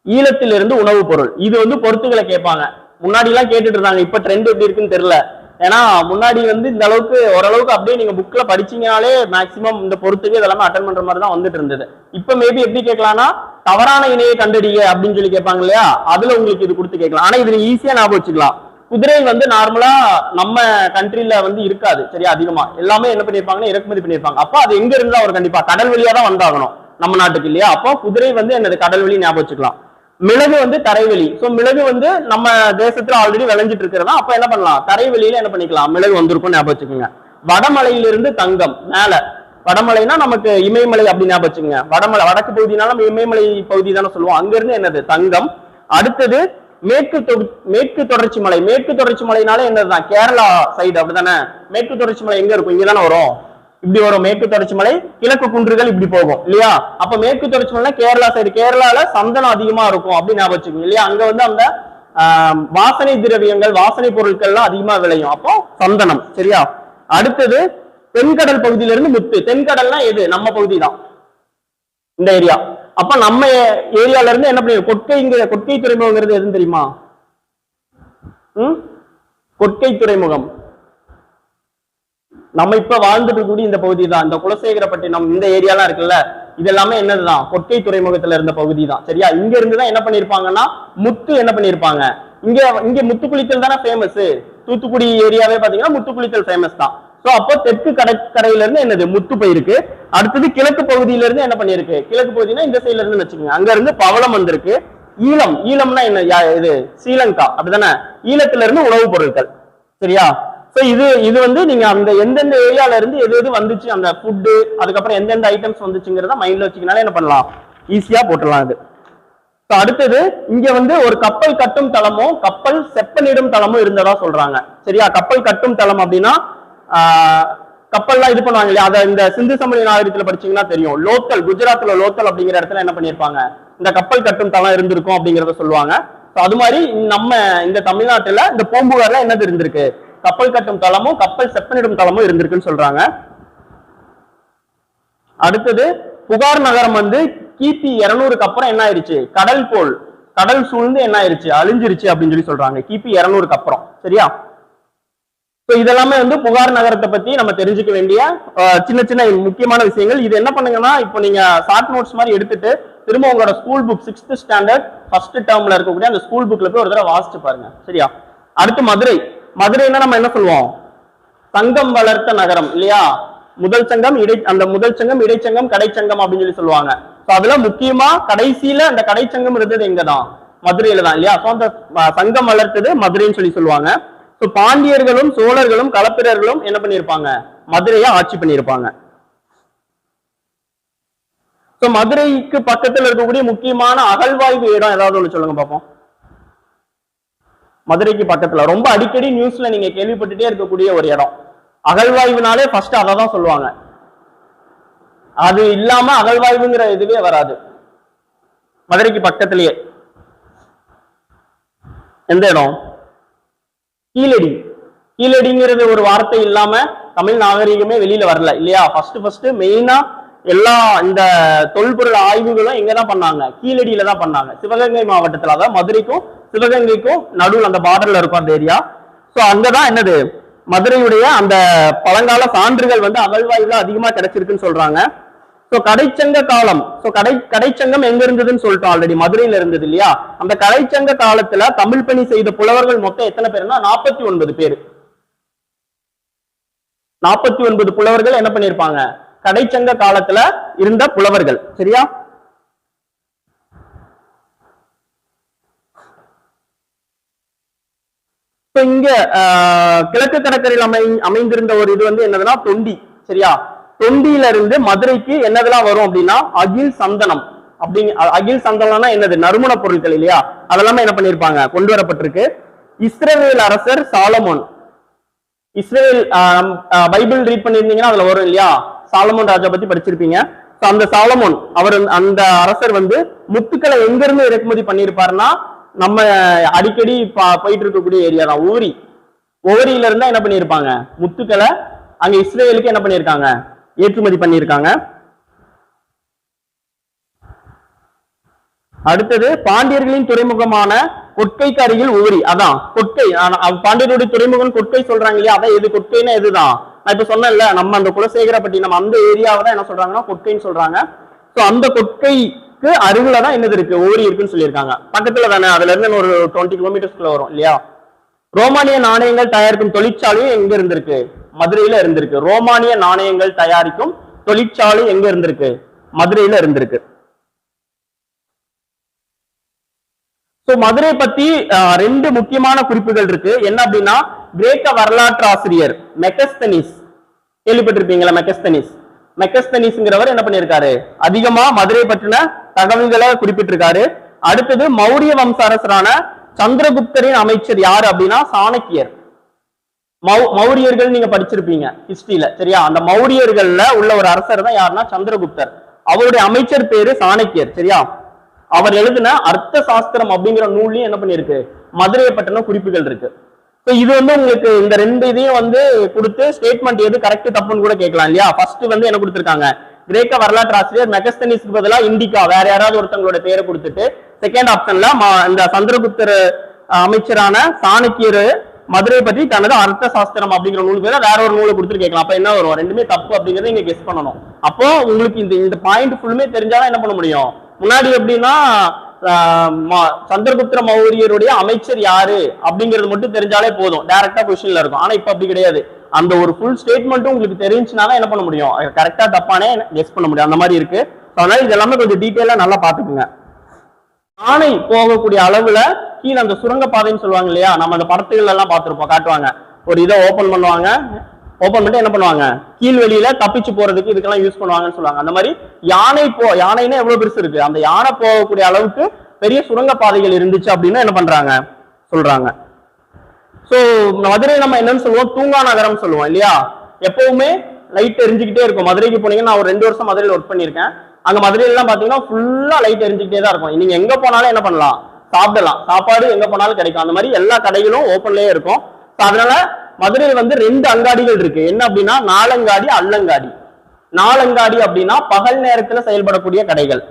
ஈழத்திலிருந்து உணவுப் பொருள். இது வந்து பொறுத்துகளை கேட்பாங்க. முன்னாடி எல்லாம் கேட்டுட்டு இருந்தாங்க, இப்ப ட்ரெண்ட் எப்படி இருக்குன்னு தெரியல. ஏன்னா முன்னாடி வந்து இந்த அளவுக்கு ஓரளவுக்கு அப்படியே நீங்க புக்ல படிச்சீங்கனாலே மேக்சிமம் இந்த பொறுத்துக்கு இதெல்லாமே அட்டன் பண்ற மாதிரி தான் வந்துட்டு இருந்தது. இப்ப மேபி எப்படி கேட்கலாம்னா, தவறான இணையை கண்டறிய அப்படின்னு சொல்லி கேட்பாங்க இல்லையா, அதுல உங்களுக்கு இது கொடுத்து கேட்கலாம். ஆனா இது ஈஸியா ஞாபகம் வச்சுக்கலாம். குதிரை வந்து நார்மலா நம்ம கண்ட்ரில வந்து இருக்காது. சரியா? அதிகமா எல்லாமே என்ன பண்ணிருப்பாங்கன்னா இறக்குமதி பண்ணிருப்பாங்க. அப்போ அது எங்க இருந்தா அவர் கண்டிப்பா கடல் வழியா தான் வந்தாகணும் நம்ம நாட்டுக்கு இல்லையா? அப்போ குதிரை வந்து என்னது கடல் வழி ஞாபகம் வச்சுக்கலாம். மிளகு வந்து தரைவெளி. சோ மிளகு வந்து நம்ம தேசத்துல ஆல்ரெடி விளைஞ்சிட்டு இருக்கிறதா, அப்ப என்ன பண்ணலாம், தரைவெளியில என்ன பண்ணிக்கலாம், மிளகு வந்திருக்கும் ஞாபகம் வச்சுக்கோங்க. வடமலையிலிருந்து தங்கம், மேல வடமலைனா நமக்கு இமயமலை அப்படின்னு ஞாபகம் வச்சுக்கோங்க. வடமலை வடக்கு பகுதினால நம்ம இமயமலை பகுதி தானே சொல்லுவோம். அங்க இருந்து என்னது தங்கம். அடுத்தது மேற்கு தொடர்ச்சி மலை. மேற்கு தொடர்ச்சி மலைனால என்னதுதான் கேரளா சைடு, அப்படித்தானே? மேற்கு தொடர்ச்சி மலை எங்க இருக்கும், இங்கதானே வரும். இப்படி வரும் மேற்கு தொடர்ச்சி மலை, கிழக்கு குன்றுகள் இப்படி போகும் இல்லையா. அப்ப மேற்கு தொடர்ச்சி மலை கேரளா சைடு, கேரளால சந்தனம் அதிகமா இருக்கும் அப்படின்னு ஞாபகம் வச்சுக்கோங்க இல்லையா. அங்க வந்து அந்த வாசனை திரவியங்கள், வாசனை பொருட்கள்லாம் அதிகமா விளையும், அப்போ சந்தனம். சரியா. அடுத்தது தென்கடல் பகுதியிலிருந்து முத்து. தென்கடல்னா எது? நம்ம பகுதி தான் இந்த ஏரியா. அப்ப நம்ம ஏரியால இருந்து என்ன பண்ணி கொட்கைங்கிற, கொட்கை துறைமுகங்கிறது எதுன்னு தெரியுமா? கொட்கை துறைமுகம் நம்ம இப்ப வாழ்ந்துட்டு கூடிய இந்த பகுதி தான். இந்த குலசேகரப்பட்டினம் இந்த ஏரியாலாம் இருக்குல்ல, இது எல்லாமே என்னதுதான்? கொட்கை துறைமுகத்துல இருந்த பகுதி தான். சரியா. இங்க இருந்துதான் என்ன பண்ணிருப்பாங்கன்னா முத்து என்ன பண்ணிருப்பாங்க, இங்க முத்து குளித்தல் தானே ஃபேமஸ். தூத்துக்குடி ஏரியாவே பாத்தீங்கன்னா முத்து குளித்தல் ஃபேமஸ் தான். சோ அப்போ தெற்கு கடற்கரையில இருந்து என்னது முத்து போயிருக்கு. அடுத்தது கிழக்கு பகுதியில இருந்து என்ன பண்ணிருக்கு, கிழக்கு பகுதினா இந்த சைட்ல இருந்து வச்சுக்கோங்க, அங்க இருந்து பவளம் வந்திருக்கு. ஈழம், ஈழம்னா என்ன, இது ஸ்ரீலங்கா அப்படிதானே. ஈழத்துல இருந்து உணவுப் பொருட்கள். சரியா. சோ இது வந்து நீங்க அந்த எந்தெந்த ஏரியால இருந்து எது எது வந்துச்சு, அந்த ஃபுட்டு, அதுக்கப்புறம் எந்தெந்த ஐட்டம்ஸ் வந்துச்சுங்கிறத மைண்ட்ல வச்சுக்கனால என்ன பண்ணலாம், ஈஸியா போட்டுடலாம் இது. அடுத்தது இங்க வந்து ஒரு கப்பல் கட்டும் தளமும் கப்பல் செப்பனிடும் தளமும் இருந்ததா சொல்றாங்க. சரியா. கப்பல் கட்டும் தளம் அப்படின்னா கப்பல்லாம் இது பண்ணுவாங்க இல்லையா, அதை இந்த சிந்து சமவெளி நாகரிகத்துல படிச்சீங்கன்னா தெரியும். லோக்கல், குஜராத்ல லோக்கல் அப்படிங்கிற இடத்துல என்ன பண்ணிருப்பாங்க, இந்த கப்பல் கட்டும் தளம் இருந்திருக்கும் அப்படிங்கறத சொல்லுவாங்க. அது மாதிரி நம்ம இந்த தமிழ்நாட்டுல இந்த பூம்புகார்ல என்னது இருந்திருக்கு, கப்பல் கட்டும் தளமும் கப்பல் செப்பனிடும் தளமும் இருந்திருக்குன்னு சொல்றாங்க. அடுத்தது புகார் நகரம் வந்து கிபி 200க்கு அப்புறம் என்ன ஆயிருச்சு, கடல் சூழ்ந்து என்ன ஆயிருச்சு, அழிஞ்சிருச்சு அப்படின்னு சொல்லி சொல்றாங்க கிபி 200க்கு அப்புறம். சரியா. இதெல்லாமே வந்து புகார் நகரத்தை பத்தி நம்ம தெரிஞ்சுக்க வேண்டிய சின்ன சின்ன முக்கியமான விஷயங்கள். இது என்ன பண்ணுங்கன்னா, இப்போ நீங்க ஷார்ட் நோட்ஸ் மாதிரி எடுத்துட்டு திரும்ப உங்களோட school book 6th standard first டேர்ம்ல இருக்கக்கூடிய அந்த ஸ்கூல் புக்ல போய் ஒரு தடவை வாசிச்சு பாருங்க. சரியா. அடுத்து மதுரைன்னா நம்ம என்ன சொல்லுவோம், சங்கம் வளர்த்த நகரம் இல்லையா. முதல் சங்கம், இடைச்சங்கம், கடைச்சங்கம் அப்படின்னு சொல்லி சொல்லுவாங்க. அதுல முக்கியமா கடைசியில அந்த கடைச்சங்கம் இருந்தது எங்கதான், மதுரையில தான் இல்லையா. அந்த சங்கம் வளர்த்தது மதுரைன்னு சொல்லி சொல்லுவாங்க. பாண்டியர்களும் சோழர்களும் களப்பிரர்களும் என்ன பண்ணிருப்பாங்க, மதுரையை ஆட்சி பண்ணிருப்பாங்க. மதுரைக்கு பக்கத்துல இருக்கக்கூடிய முக்கியமான அகழ்வாய்வு இடம் ஏதாவது ஒண்ணு சொல்லுங்க பாப்போம். மதுரைக்கு பக்கத்துல ரொம்ப அடிக்கடி நியூஸ்ல நீங்க கேள்விப்பட்டுட்டே இருக்கக்கூடிய ஒரு இடம், அகழ்வாய்வுனாலே ஃபர்ஸ்ட் அதை தான் சொல்லுவாங்க. அது இல்லாம அகழ்வாய்வுங்கிற இதுவே வராது. மதுரைக்கு பக்கத்திலேயே எந்த இடம், கீழடிங்கிறது ஒரு வார்த்தை இல்லாம தமிழ் நாகரிகமே வெளியில வரல இல்லையா. ஃபர்ஸ்ட் மெயினா எல்லா இந்த தொல்பொருள் ஆய்வுகளும் எங்கதான் பண்ணாங்க, கீழடியில தான் பண்ணாங்க. சிவகங்கை மாவட்டத்துல, அதாவது மதுரைக்கும் சிவகங்கைக்கும் நடுவில் அந்த பார்டர்ல இருக்கும் அந்த ஏரியா. சோ அங்கதான் என்னது, மதுரையுடைய அந்த பழங்கால சான்றுகள் வந்து அகழ்வாய்வுல அதிகமா கிடைச்சிருக்குன்னு சொல்றாங்க. கடைச்சங்க காலம், கடைச்சங்கம் எங்க இருந்ததுன்னு சொல்லிட்டோம் ஆல்ரெடி, மதுரையில இருந்தது இல்லையா. அந்த கடைச்சங்க காலத்துல தமிழ் பணி செய்த புலவர்கள் மொத்தம் எத்தனை பேர்னா 49 பேர். 49 புலவர்கள் என்ன பண்ணிருப்பாங்க, கடைச்சங்க காலத்துல இருந்த புலவர்கள். சரியா. இங்க கிழக்கு கடற்கரையில் அமைந்திருந்த ஒரு இது வந்து என்னதுன்னா தொண்டி. சரியா. தொண்டியில இருந்து மதுரைக்கு என்னதெல்லாம் வரும் அப்படின்னா அகில் சந்தனம். அகில் சந்தனம்னா என்னது, நறுமண பொருட்கள் இல்லையா, அதெல்லாமே என்ன பண்ணிருப்பாங்க, கொண்டு வரப்பட்டிருக்கு. இஸ்ரவேல் அரசர் சாலமோன், இஸ்ரேல் பைபிள் ரீட் பண்ணிருந்தீங்கன்னா அதுல வரும் இல்லையா, சாலமோன் ராஜா பத்தி படிச்சிருப்பீங்க. அந்த சாலமோன் அவர், அந்த அரசர் வந்து முத்துக்களை எங்க இருந்து இறக்குமதி பண்ணிருப்பாருன்னா நம்ம அடிக்கடி போயிட்டு இருக்கக்கூடிய ஏரியா தான் ஓரியில இருந்தா என்ன பண்ணிருப்பாங்க, முத்துக்களை அங்க இஸ்ரேலுக்கு என்ன பண்ணிருக்காங்க, ஏற்றுமதி பண்ணியிருக்காங்க. அடுத்தது பாண்டியர்களின் துறைமுகமான கொட்கைக்கு அருகில் ஊரி, அதான் கொட்கை, பாண்டியருடைய துறைமுகம் கொட்கை சொல்றாங்க இல்லையா, அதான் எது கொட்கைன்னா எதுதான், நான் இப்ப சொன்னேன்ல நம்ம அந்த குலசேகரப்பட்டினம் அந்த ஏரியாவை தான் என்ன சொல்றாங்கன்னா கொட்கைன்னு சொல்றாங்க. சோ அந்த கொட்கைக்கு அருகில தான் என்னது இருக்கு, ஊரி இருக்குன்னு சொல்லியிருக்காங்க. பக்கத்துல தானே, அதுல இருந்து ஒரு 20 கிலோமீட்டர்ஸ்க்குள்ள வரும் இல்லையா. ரோமானிய நாணயங்கள் தயாரிக்கும் தொழிற்சாலையும் எங்க இருந்திருக்கு, மதுரையில இருந்திருக்கு. ரோமானிய நாணயங்கள் தயாரிக்கும் தொழிற்சாலை எங்க இருந்திருக்கு, மதுரையில இருந்திருக்கு. மதுரை பத்தி 2 முக்கியமான குறிப்புகள் இருக்கு. என்ன அப்படின்னா, கிரேக்க வரலாற்று ஆசிரியர் மெகஸ்தனிஸ், கேள்விப்பட்டிருப்பீங்களா, மெகஸ்தனிஸ்ங்கிறவர் என்ன பண்ணிருக்காரு, அதிகமா மதுரை பற்றின தகவல்களை குறிப்பிட்டிருக்காரு. அடுத்தது மௌரிய வம்ச அரசரான சந்திரகுப்தரின் அமைச்சர் யாரு அப்படின்னா சாணக்கியர். மௌரியர்கள் நீங்க படிச்சிருப்பீங்க ஹிஸ்டரியில, சரியா? அந்த மௌரியர்கள்ல உள்ள ஒரு அரசர் தான் யாருன்னா சந்திரகுப்தர். அவருடைய அமைச்சர் பேரு சாணக்கியர், சரியா? அவர் எழுதின அர்த்த சாஸ்திரம் அப்படிங்கிற நூல்லையும் என்ன பண்ணிருக்கு, மதுரையை பற்றின குறிப்புகள் இருக்கு. இது வந்து உங்களுக்கு இந்த ரெண்டு இதையும் வந்து கொடுத்து ஸ்டேட்மெண்ட் எது கரெக்ட் தப்புன்னு கூட கேட்கலாம் இல்லையா? ஃபர்ஸ்ட் வந்து என்ன கொடுத்திருக்காங்க, கிரேக்க வரலாற்று ஆசிரியர் மெகஸ்தனிஸ்க்கு பதிலாக இண்டிகா வேற யாராவது ஒருத்தவங்களோட பேரை கொடுத்துட்டு, செகண்ட் ஆப்ஷன்ல இந்த சந்திரகுப்தர் அமைச்சரான சாணக்கியர் மதுரை பற்றி தனது அர்த்த சாஸ்திரம் அப்படிங்கிற நூல் பேர வேற ஒரு நூலை கொடுத்துட்டு கேட்கலாம். அப்ப என்ன வரும், ரெண்டுமே தப்பு அப்படிங்கறத நீங்க கெஸ் பண்ணணும். அப்போ உங்களுக்கு இந்த பாயிண்ட் ஃபுல்லுமே தெரிஞ்சாதான் என்ன பண்ண முடியும். முன்னாடி எப்படின்னா சந்திரகுப்த மௌரியருடைய அமைச்சர் யாரு அப்படிங்கிறது மட்டும் தெரிஞ்சாலே போதும், டைரக்டா கொஸ்டின்ல இருக்கும். ஆனா இப்ப அப்படி கிடையாது. அந்த ஒரு ஃபுல் ஸ்டேட்மெண்ட்டும் உங்களுக்கு தெரிஞ்சுனா தான் என்ன பண்ண முடியும், கரெக்டா தப்பானே கெஸ் பண்ண முடியும். அந்த மாதிரி இருக்கு. அதனால இது எல்லாமே கொஞ்சம் டீட்டெயிலா நல்லா பாத்துக்குங்க. யானை போகக்கூடிய அளவுல கீழே அந்த சுரங்க பாதைன்னு சொல்லுவாங்க இல்லையா, நம்ம அந்த படத்துகள் எல்லாம் பார்த்திருப்போம், காட்டுவாங்க. ஒரு இதை ஓபன் பண்ணுவாங்க, ஓபன் பண்ணிட்டு என்ன பண்ணுவாங்க, கீழ்வெளியில தப்பிச்சு போறதுக்கு இதுக்கெல்லாம் யூஸ் பண்ணுவாங்கன்னு சொல்லுவாங்க. அந்த மாதிரி யானைன்னா எவ்வளவு பெருசு இருக்கு, அந்த யானை போகக்கூடிய அளவுக்கு பெரிய சுரங்க பாதைகள் இருந்துச்சு அப்படின்னு என்ன பண்றாங்க சொல்றாங்க. சோ மதுரை நம்ம என்னன்னு சொல்லுவோம், தூங்கா நகரம் சொல்லுவோம் இல்லையா? எப்பவுமே லைட் எரிஞ்சுக்கிட்டே இருக்கும். மதுரைக்கு போனீங்கன்னா நான் ஒரு 2 வருஷம் மதுரையில் ஒர்க் பண்ணியிருக்கேன். அங்க மதுரையில எல்லாம் பாத்தீங்கன்னா ஃபுல்லா லைட் எரிஞ்சுக்கிட்டே தான் இருக்கும். நீங்க எங்க போனாலும் என்ன பண்ணலாம், சாப்பிடலாம், சாப்பாடு எங்க போனாலும் கிடைக்கும். அந்த மாதிரி எல்லா கடைகளும் ஓப்பன்லயே இருக்கும். அதனால மதுரையில் வந்து 2 அங்காடிகள் இருக்கு. என்ன அப்படின்னா நாலங்காடி, அல்லங்காடி. நாலங்காடி அப்படின்னா பகல் நேரத்துல செயல்படக்கூடிய கடைகள்.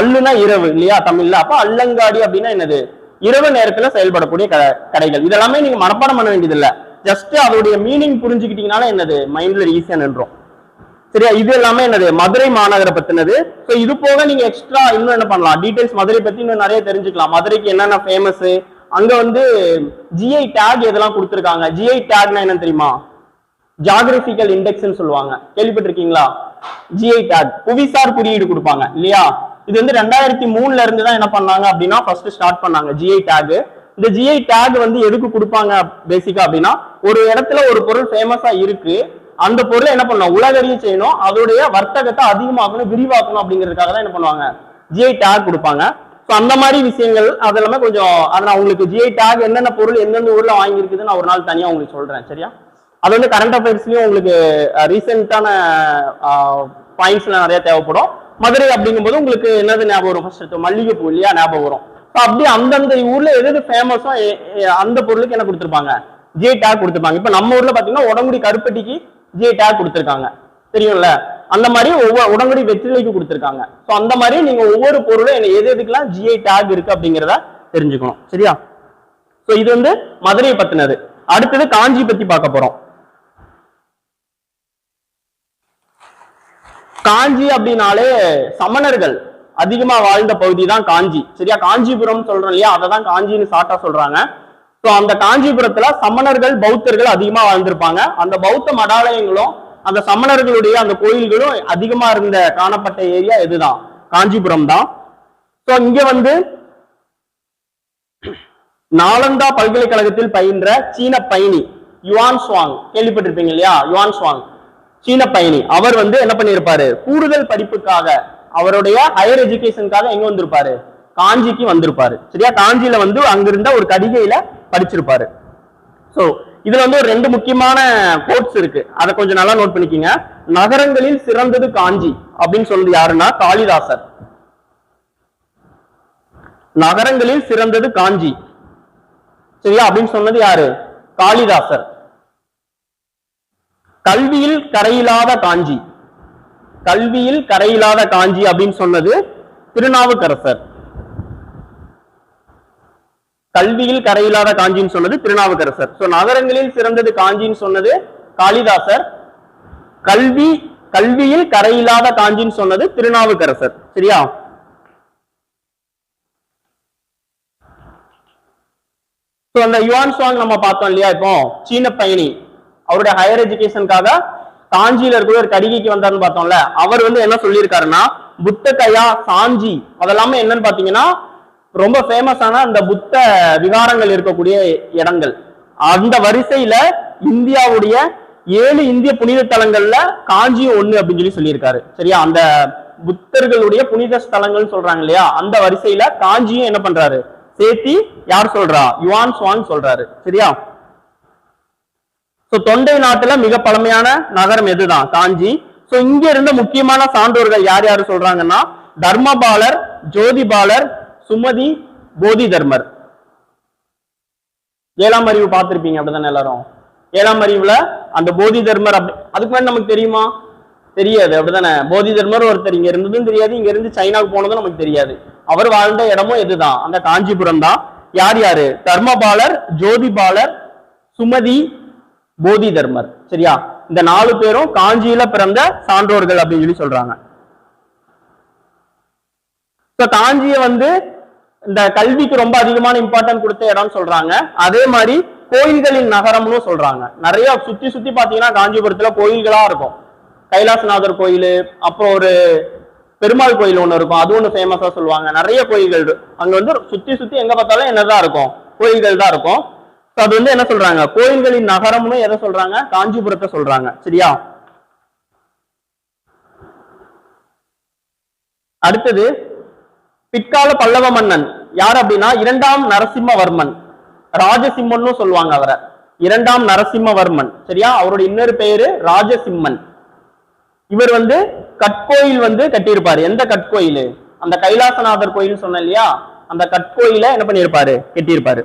அல்லுனா இரவு இல்லையா தமிழ்ல, அப்ப அல்லங்காடி அப்படின்னா என்னது, இரவு நேரத்துல செயல்படக்கூடிய கடைகள். இதெல்லாமே நீங்க மனப்பாடம் பண்ண வேண்டியது இல்ல, ஜஸ்ட் அதோடைய மீனிங் புரிஞ்சுக்கிட்டீங்கனால என்னது மைண்ட்ல ஈஸியா நின்றோம், சரியா? இது எல்லாமே என்னது மதுரை மாநகரை பத்தினது. சோ இது போக நீங்க எக்ஸ்ட்ரா இன்னும் என்ன பண்ணலாம், டீடைல்ஸ் மதுரை பத்தி இன்னும் நிறைய தெரிஞ்சுக்கலாம். மதுரைக்கு என்னென்ன ஃபேமஸ், அங்க வந்து ஜிஐ டேக் எதெல்லாம் கொடுத்திருக்காங்க. ஜிஐ டேக்னா என்ன தெரியுமா, ஜியோகிராபிக்கல் இண்டெக்ஸ்னு சொல்லுவாங்க, கேள்விப்பட்டிருக்கீங்களா? ஜிஐ டேக் புவிசார் குறியீடு கொடுப்பாங்க இல்லையா? இது வந்து 2003ல இருந்து தான் என்ன பண்ணாங்க அப்படின்னா ஃபர்ஸ்ட் ஸ்டார்ட் பண்ணாங்க ஜிஐ டேக். இந்த ஜிஐ டேக் வந்து எதுக்கு கொடுப்பாங்க பேசிக்கா அப்படின்னா, ஒரு இடத்துல ஒரு பொருள் ஃபேமஸா இருக்கு, அந்த பொருளை என்ன பண்ணணும், உலகறிய செய்யணும், அதோடைய வர்த்தகத்தை அதிகமாக்கணும், விரிவாக்கணும் அப்படிங்கிறதுக்காக தான் என்ன பண்ணுவாங்க ஜிஐ டேக் கொடுப்பாங்க. ஸோ அந்த மாதிரி விஷயங்கள் அதெல்லாமே கொஞ்சம் அதை நான் உங்களுக்கு ஜிஐ டேக் என்னென்ன பொருள் எந்தெந்த ஊர்ல வாங்கியிருக்குது நான் ஒரு நாள் தனியா உங்களுக்கு சொல்றேன், சரியா? அது வந்து கரண்ட் அஃபேர்ஸ்லயும் உங்களுக்கு ரீசெண்டான பாயிண்ட்ஸ்ல நிறைய தேவைப்படும். மதுரை அப்படிங்கும்போது உங்களுக்கு என்னது ஞாபகம் வரும், ஃபர்ஸ்ட் மல்லிகைப்பூ இல்லையா ஞாபகம் வரும். அப்படி அந்தந்த ஊர்ல எது ஃபேமஸோ அந்த பொருளுக்கு என்ன கொடுத்துருப்பாங்க, ஜிஐ டேக் கொடுத்துருப்பாங்க. இப்ப நம்ம ஊர்ல பாத்தீங்கன்னா உடங்குடி கருப்பட்டிக்கு ஜிஐ டேக் கொடுத்துருக்காங்க, தெரியும்ல? அந்த மாதிரி உடங்குடி வெற்றிலைக்கு கொடுத்துருக்காங்க. ஸோ அந்த மாதிரி நீங்க ஒவ்வொரு பொருளும் எதுக்கெல்லாம் ஜிஐ டேக் இருக்கு அப்படிங்கிறத தெரிஞ்சுக்கணும், சரியா? ஸோ இது வந்து மதுரையை பத்தினது. அடுத்தது காஞ்சி பத்தி பார்க்க போறோம். காஞ்சி அப்படின்னாலே சமணர்கள் அதிகமா வாழ்ந்த பகுதி தான் காஞ்சி, சரியா? காஞ்சிபுரம் சொல்றோம் இல்லையா, அதை தான் காஞ்சின்னு ஷார்ட்டா சொல்றாங்க. ஸோ அந்த காஞ்சிபுரத்துல சமணர்கள் பௌத்தர்கள் அதிகமா வாழ்ந்திருப்பாங்க. அந்த பௌத்த மடாலயங்களும் அந்த சமணர்களுடைய அந்த கோயில்களும் அதிகமா இருந்த காணப்பட்ட ஏரியா எதுதான், காஞ்சிபுரம் தான். ஸோ இங்க வந்து நாலந்தா பல்கலைக்கழகத்தில் பயின்ற சீன பயணி யுவான் சுவாங், கேள்விப்பட்டிருப்பீங்க இல்லையா? யுவான் சுவாங் சீன பயணி. அவர் வந்து என்ன பண்ணிருப்பாரு, கூடுதல் படிப்புக்காக அவருடைய ஹையர் எஜுகேஷனுக்காக எங்க வந்திருப்பாரு, காஞ்சிக்கு வந்திருப்பாரு, சரியா? காஞ்சியில வந்து அங்கிருந்த ஒரு கடிகையில படிச்சிருப்பாரு. சோ இதுல வந்து ஒரு 2 முக்கியமான கோட்ஸ் இருக்கு, அதை கொஞ்சம் நல்லா நோட் பண்ணிக்கீங்க. நகரங்களில் சிறந்தது காஞ்சி அப்படின்னு சொல்றது யாருன்னா காளிதாசர். நகரங்களில் சிறந்தது காஞ்சி, சரியா? அப்படின்னு சொன்னது யாரு, காளிதாசர். கல்வியில் கரையில்லாத காஞ்சி, கல்வியில் கரையில்லாத காஞ்சி அப்படின்னு சொன்னது திருநாவுக்கரசர். கல்வியில் கரையில்லாத காஞ்சின்னு சொன்னது திருநாவுக்கரசர். சோ நகரங்களில் சிறந்தது காஞ்சின்னு சொன்னது காளிதாசர், கல்வியில் கரையில்லாத காஞ்சின்னு சொன்னது திருநாவுக்கரசர், சரியா? அந்த யுவான் சுவாங் நம்ம பார்த்தோம் இல்லையா, இப்போ சீன பயணி அவருடைய ஹையர் எஜுகேஷனுக்காக காஞ்சியில இருக்கிற ஒரு கடிகைக்கு வந்தாருன்னு பார்த்தோம்ல, அவர் வந்து என்ன சொல்லியிருக்காருன்னா புத்த கயா சாஞ்சி அதெல்லாமே என்னன்னு பாத்தீங்கன்னா ரொம்ப ஃபேமஸான அந்த புத்த விகாரங்கள் இருக்கக்கூடிய இடங்கள். அந்த வரிசையில இந்தியாவுடைய 7 இந்திய புனித தலங்கள்ல காஞ்சியும் ஒண்ணு அப்படின்னு சொல்லியிருக்காரு, சரியா? அந்த புத்தர்களுடைய புனித ஸ்தலங்கள் சொல்றாங்க இல்லையா, அந்த வரிசையில காஞ்சியும் என்ன பண்றாரு சேர்த்தி யார் சொல்றா, யுவான் சுவாங் சொல்றாரு, சரியா? சோ தொண்டை நாட்டுல மிக பழமையான நகரம் எதுதான்? காஞ்சி. சோ இங்க இருந்த முக்கியமான சான்றோர்கள் யார் யாரு சொல்றாங்கன்னா தர்மபாலர், ஜோதிபாலர், சுமதி, போதி தர்மர். 7ஆம் அறிவு பார்த்திருப்பீங்க அப்படிதானே எல்லாரும்? 7ஆம் அறிவுல அந்த போதி தர்மர் அதுக்கு முன்னாடி நமக்கு தெரியுமா? தெரியாது அப்படிதானே? போதி தர்மர் ஒருத்தர் இங்க இருந்ததும் தெரியாது, இங்க இருந்து சைனாவுக்கு போனதும் நமக்கு தெரியாது. அவர் வாழ்ந்த இடமும் எதுதான்? அந்த காஞ்சிபுரம் தான். யார் யாரு? தர்மபாலர், ஜோதிபாலர், சுமதி, போதி தர்மர். சரியா? இந்த 4 பேரும் காஞ்சியில பிறந்த சான்றோர்கள் அப்படின்னு சொல்லி சொல்றாங்க. காஞ்சியை வந்து இந்த கல்விக்கு ரொம்ப அதிகமான இம்பார்ட்டன்ட் கொடுத்த இடம்னு சொல்றாங்க. அதே மாதிரி கோயில்களின் நகரம்னு சொல்றாங்க. நிறைய சுத்தி சுத்தி பாத்தீங்கன்னா காஞ்சிபுரத்துல கோயில்களா இருக்கும். கைலாசநாதர் கோயில், அப்புறம் ஒரு பெருமாள் கோயில் ஒண்ணு இருக்கும், அது ஒண்ணு ஃபேமஸா சொல்லுவாங்க. நிறைய கோயில்கள் அங்க வந்து சுத்தி சுத்தி எங்க பார்த்தாலும் என்னதான் இருக்கும்? கோயில்கள் தான் இருக்கும். அது வந்து என்ன சொல்றாங்க? கோயில்களின் நகரம்னு எதை சொல்றாங்க? காஞ்சிபுரத்தை சொல்றாங்க. சரியா? அடுத்தது பிற்கால பல்லவ மன்னன் யார் அப்படின்னா 2ஆம் நரசிம்மவர்மன். ராஜசிம்மன் சொல்லுவாங்க அவரை. 2ஆம் நரசிம்மவர்மன். சரியா? அவருடைய இன்னொரு பெயரு ராஜசிம்மன். இவர் வந்து கட்கோயில் வந்து கட்டியிருப்பாரு. எந்த கட்கோயில்? அந்த கைலாசநாதர் கோயில் சொன்ன இல்லையா, அந்த கட்கோயில என்ன பண்ணியிருப்பாரு? கட்டியிருப்பாரு.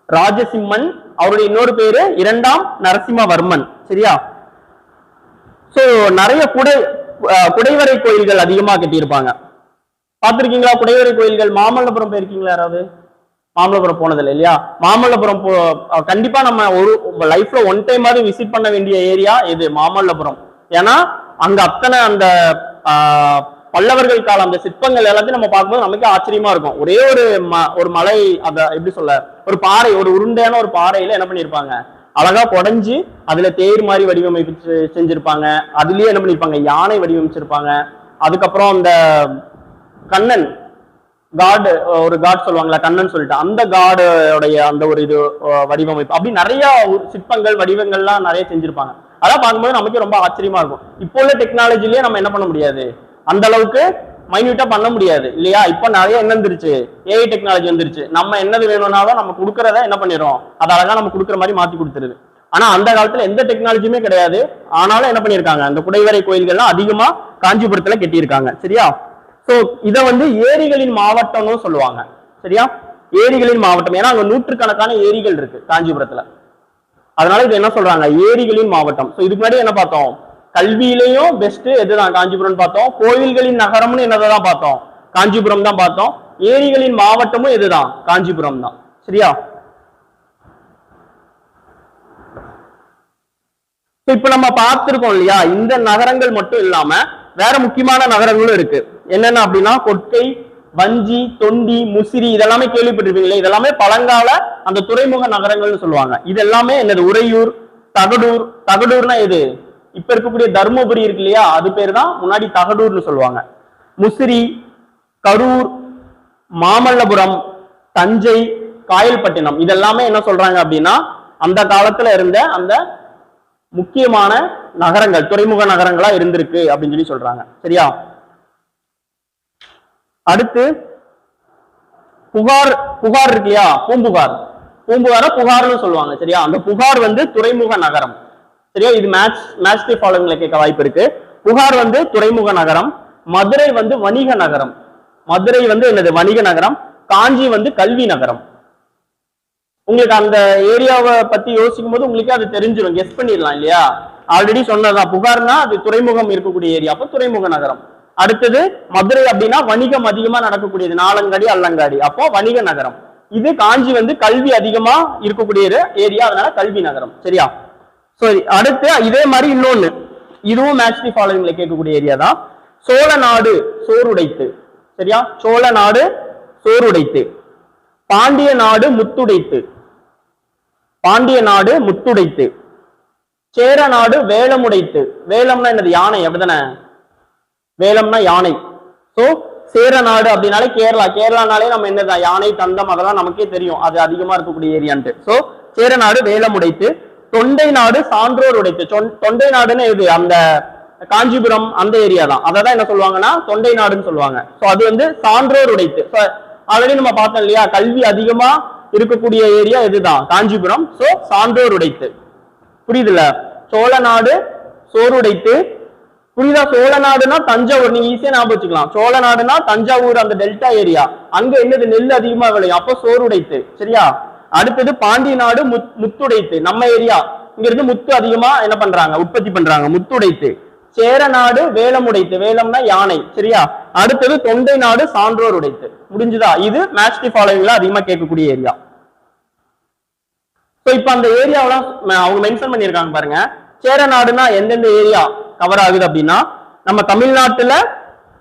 ராஜசிம்மன். அவருடைய இன்னொரு பேரு 2ஆம் நரசிம்மவர்மன். சரியா? சோ நிறைய குடைவரை கோயில்கள் அதிகமா கட்டியிருப்பாங்க. பார்த்திருக்கீங்களா குடைவரை கோயில்கள்? மாமல்லபுரம் போயிருக்கீங்களா யாராவது? மாமல்லபுரம் போனதில்லை இல்லையா? மாமல்லபுரம் கண்டிப்பா நம்ம ஒரு லைஃப்ல ஒன் டைம் ஆவது விசிட் பண்ண வேண்டிய ஏரியா இது மாமல்லபுரம். ஏன்னா அங்க அத்தனை அந்த பல்லவர்கள் காலம் அந்த சிற்பங்கள் எல்லாத்தையும் நம்ம பார்க்கும்போது நமக்கு ஆச்சரியமா இருக்கும். ஒரே ஒரு மலை, அத எப்படி சொல்ல, ஒரு பாறை, ஒரு உருண்டையான ஒரு பாறையில என்ன பண்ணிருப்பாங்க? அழகா குடைஞ்சு அதுல தேர் மாதிரி வடிவமைப்பு செஞ்சிருப்பாங்க. அதுலயே என்ன பண்ணிருப்பாங்க? யானை வடிவமைச்சிருப்பாங்க. அதுக்கப்புறம் அந்த கண்ணன் காட், ஒரு காட் சொல்லுவாங்களா, கண்ணன் சொல்லிட்டு, அந்த காடோடைய அந்த ஒரு இது வடிவமைப்பு, அப்படி நிறைய சிற்பங்கள் வடிவங்கள்லாம் நிறைய செஞ்சிருப்பாங்க. அதெல்லாம் பார்க்கும்போது நமக்கு ரொம்ப ஆச்சரியமா இருக்கும். இப்போ உள்ள டெக்னாலஜிலேயே நம்ம என்ன பண்ண முடியாது, அந்த அளவுக்கு மைன்யூட்டா பண்ண முடியாது இல்லையா? இப்போ நிறைய என்ன வந்துருச்சு? ஏஐ டெக்னாலஜி வந்துருச்சு. நம்ம என்னது வேணும்னாலும் நம்ம கொடுக்கறத என்ன பண்ணிடுறோம், அதை அழகா நம்ம கொடுக்குற மாதிரி மாத்தி கொடுத்துருது. ஆனா அந்த காலத்துல எந்த டெக்னாலஜியுமே கிடையாது. ஆனாலும் என்ன பண்ணிருக்காங்க? அந்த குடைவரை கோயில்கள்லாம் அதிகமா காஞ்சிபுரத்துல கட்டியிருக்காங்க. சரியா? சோ இத வந்து ஏரிகளின் மாவட்டம்னு சொல்லுவாங்க. சரியா? ஏரிகளின் மாவட்டம். ஏன்னா அங்க நூற்றுக்கணக்கான ஏரிகள் இருக்கு காஞ்சிபுரத்துல. அதனால இது என்ன சொல்றாங்க? ஏரிகளின் மாவட்டம். சோ இதுக்கு முன்னாடி என்ன பார்த்தோம்? கல்வியிலையும் பெஸ்ட் எதுதான்? காஞ்சிபுரம் பார்த்தோம். கோயில்களின் நகரம்னு என்னதான் பார்த்தோம்? காஞ்சிபுரம் தான் பார்த்தோம். ஏரிகளின் மாவட்டமும் எதுதான்? காஞ்சிபுரம் தான். சரியா? இப்ப நம்ம பார்த்திருக்கோம் இல்லையா, இந்த நகரங்கள் மட்டும் இல்லாம வேற முக்கியமான நகரங்களும் இருக்கு. என்னென்ன அப்படின்னா கொற்கை, வஞ்சி, தொண்டி, முசிறி, இதெல்லாமே கேள்விப்பட்டிருப்பீங்களே. இதெல்லாமே பழங்கால அந்த துறைமுக நகரங்கள்னு சொல்லுவாங்க. இது எல்லாமே என்னது? உறையூர், தகடூர். தகடூர்னா எது? இப்ப இருக்கக்கூடிய தர்மபுரி இருக்கு இல்லையா, அது பேர் தான் முன்னாடி தகடூர்னு சொல்லுவாங்க. முசிறி, கரூர், மாமல்லபுரம், தஞ்சை, காயல்பட்டினம், இதெல்லாமே என்ன சொல்றாங்க அப்படின்னா அந்த காலத்துல இருந்த அந்த முக்கியமான நகரங்கள், துறைமுக நகரங்களா இருந்திருக்கு அப்படின்னு சொல்லி சொல்றாங்க. சரியா? அடுத்து புகார். புகார் இருக்கு இல்லையா, பூம்புகார். பூம்புகார புகார்னு சொல்லுவாங்க. சரியா? அந்த புகார் வந்து துறைமுக நகரம். சரியா? இது மேட்ச் தி ஃபாலோயிங்ல கேட்க வாய்ப்பு இருக்கு. புகார் வந்து துறைமுக நகரம். மதுரை வந்து வணிக நகரம். மதுரை வந்து என்னது? வணிக நகரம். காஞ்சி வந்து கல்வி நகரம். உங்களுக்கு அந்த ஏரியாவை பத்தி யோசிக்கும் போது உங்களுக்கு அது தெரிஞ்சிடும், கெஸ் பண்ணிடலாம் இல்லையா? ஆல்ரெடி சொன்னதான், புகார்னா அது துறைமுகம் இருக்கக்கூடிய ஏரியா, அப்போ துறைமுக நகரம். அடுத்தது மதுரை அப்படின்னா வணிகம் அதிகமா நடக்கக்கூடியது, நாலங்காடி அல்லங்காடி, அப்போ வணிக நகரம். இது காஞ்சி வந்து கல்வி அதிகமா இருக்கக்கூடிய ஏரியா, அதனால கல்வி நகரம். சரியா? சரி, அடுத்து இதே மாதிரி இன்னொன்னு, இதுவும் மேட்ச் தி ஃபாலோயிங்ல கேட்கக்கூடிய ஏரியா தான். சோழ நாடு சோறுடைத்து. சரியா? சோழ நாடு சோறுடைத்து. பாண்டிய நாடு முத்துடைத்து. பாண்டிய நாடு முத்துடைத்து. சேர நாடு வேலமுடைத்து. வேலம்னா என்னது? யானை, அப்படிதானே? வேலம்னா யானை. சோ சேர நாடு அப்படின்னாலே கேரளா. கேரளானாலே நம்ம என்னதான்? யானை, தந்தம், அதெல்லாம் நமக்கே தெரியும், அது அதிகமா இருக்கக்கூடிய ஏரியான்ட்டு. சோ சேர நாடு வேலமுடைத்து. தொண்டை நாடு சான்றோர் உடைத்து. தொண்டை நாடுன்னு எது? அந்த காஞ்சிபுரம் அந்த ஏரியா தான். அதான் என்ன சொல்லுவாங்கன்னா தொண்டை நாடுன்னு சொல்லுவாங்க. சோ அது வந்து சான்றோர் உடைத்து. ஆல்ரெடி நம்ம பார்த்தோம் இல்லையா, கல்வி அதிகமா இருக்கக்கூடிய ஏரியா இதுதான் காஞ்சிபுரம். சோ சான்றோர் உடைத்து. புரியுதுல? சோழ நாடு சோறுடைத்து. புரியுதா? சோழ நாடுனா தஞ்சாவூர், நீங்க ஈஸியா ஞாபகம் வச்சுக்கலாம். சோழ நாடுனா தஞ்சாவூர், அந்த டெல்டா ஏரியா, அங்க என்னது நெல் அதிகமா விளையும், அப்போ சோறுடைத்து. சரியா? அடுத்தது பாண்டிய நாடு முத்துடைத்து, நம்ம ஏரியா இங்க இருந்து முத்து அதிகமா என்ன பண்றாங்க, உற்பத்தி பண்றாங்க, முத்துடைத்து. சேர நாடு வேலமுடைத்து, வேலம்னா யானை. சரியா? அடுத்தது தொண்டை நாடு சான்றோர் உடைத்து. முடிஞ்சுதா? இது மேட்ச் தி ஃபாலோவிங்ல அதிகமா கேட்கக்கூடிய ஏரியா. இப்ப அந்த ஏரியாவெல்லாம் அவங்க மென்ஷன் பண்ணிருக்காங்க பாருங்க. சேர நாடுனா எந்தெந்த ஏரியா கவர் ஆகுது அப்படின்னா, நம்ம தமிழ்நாட்டுல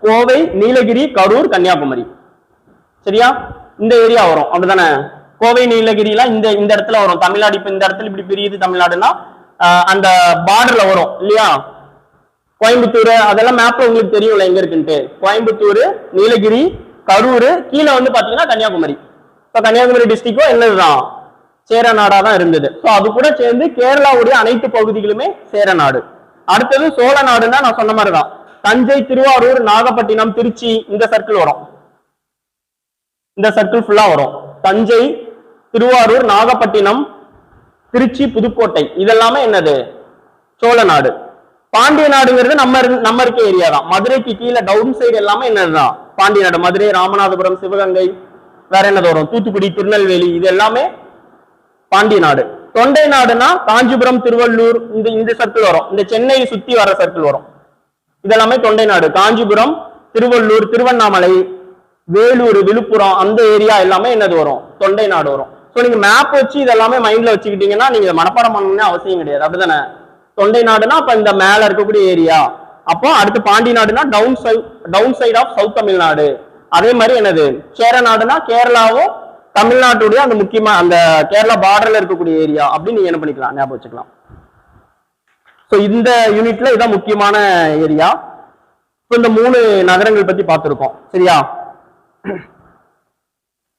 கோவை, நீலகிரி, கரூர், கன்னியாகுமரி. சரியா? இந்த ஏரியா வரும். அப்படிதானே? கோவை, நீலகிரி எல்லாம் இந்த இந்த இடத்துல வரும். தமிழ்நாடு இப்ப இந்த இடத்துல இப்படி பிரியுது தமிழ்நாடுன்னா அந்த பார்டர்ல வரும் இல்லையா? கோயம்புத்தூர் அதெல்லாம் மேப்ல உங்களுக்கு தெரியும்ல எங்க இருக்குன்ட்டு. கோயம்புத்தூர், நீலகிரி, கரூர், கீழே வந்து பாத்தீங்கன்னா கன்னியாகுமரி. இப்ப கன்னியாகுமரி டிஸ்ட்ரிக்டும் என்னதுதான், சேர நாடா தான் இருந்தது. சோ அது கூட சேர்ந்து கேரளாவுடைய அனைத்து பகுதிகளுமே சேர நாடு. அடுத்தது சோழ நாடுன்னா நான் சொன்ன மாதிரிதான், தஞ்சை, திருவாரூர், நாகப்பட்டினம், திருச்சி, இந்த சர்க்கிள் வரும். இந்த சர்க்கிள் ஃபுல்லா வரும். தஞ்சை, திருவாரூர், நாகப்பட்டினம், திருச்சி, புதுக்கோட்டை, இதெல்லாமே என்னது, சோழ நாடு. பாண்டிய நாடுங்கிறது நம்ம இருக்க ஏரியா தான். மதுரைக்கு கீழே டவுன் சைடு எல்லாமே என்னதுதான் பாண்டிய நாடு. மதுரை, ராமநாதபுரம், சிவகங்கை, வேற என்னது வரும், தூத்துக்குடி, திருநெல்வேலி, இது எல்லாமே பாண்டிய நாடு. தொண்டை நாடுனா காஞ்சிபுரம், திருவள்ளூர், இந்த சர்க்கிள் வரும். இந்த சென்னையை சுத்தி வர சர்க்கிள் வரும். இதெல்லாமே தொண்டை நாடு. காஞ்சிபுரம், திருவள்ளூர், திருவண்ணாமலை, வேலூர், விழுப்புரம், அந்த ஏரியா எல்லாமே என்னது வரும், தொண்டை நாடு வரும். சோ நீங்க மேப் வச்சு இதெல்லாமே மைண்ட்ல வச்சுக்கிட்டீங்கன்னா நீங்க மனப்பாடம் பண்ணணும்னு அவசியம் கிடையாது. அப்படிதானே? தொண்டை நாடுனா அப்ப இந்த மேல இருக்கக்கூடிய ஏரியா. அப்போ அடுத்து பாண்டி நாடுனா town side of south Tamil Nadu. அதே மாதிரி என்னது, சேர நாடுனா கேரளாவும் தமிழ்நாட்டுடைய அந்த முக்கியமா அந்த கேரளா பார்டர்ல இருக்கக்கூடிய ஏரியா அப்படின்னு நீங்க என்ன பண்ணிக்கலாம், ஞாபகம் வச்சுக்கலாம். சோ இந்த யூனிட்ல இதான் முக்கியமான ஏரியா. இந்த 3 நகரங்கள் பத்தி பார்த்திருக்கோம். சரியா?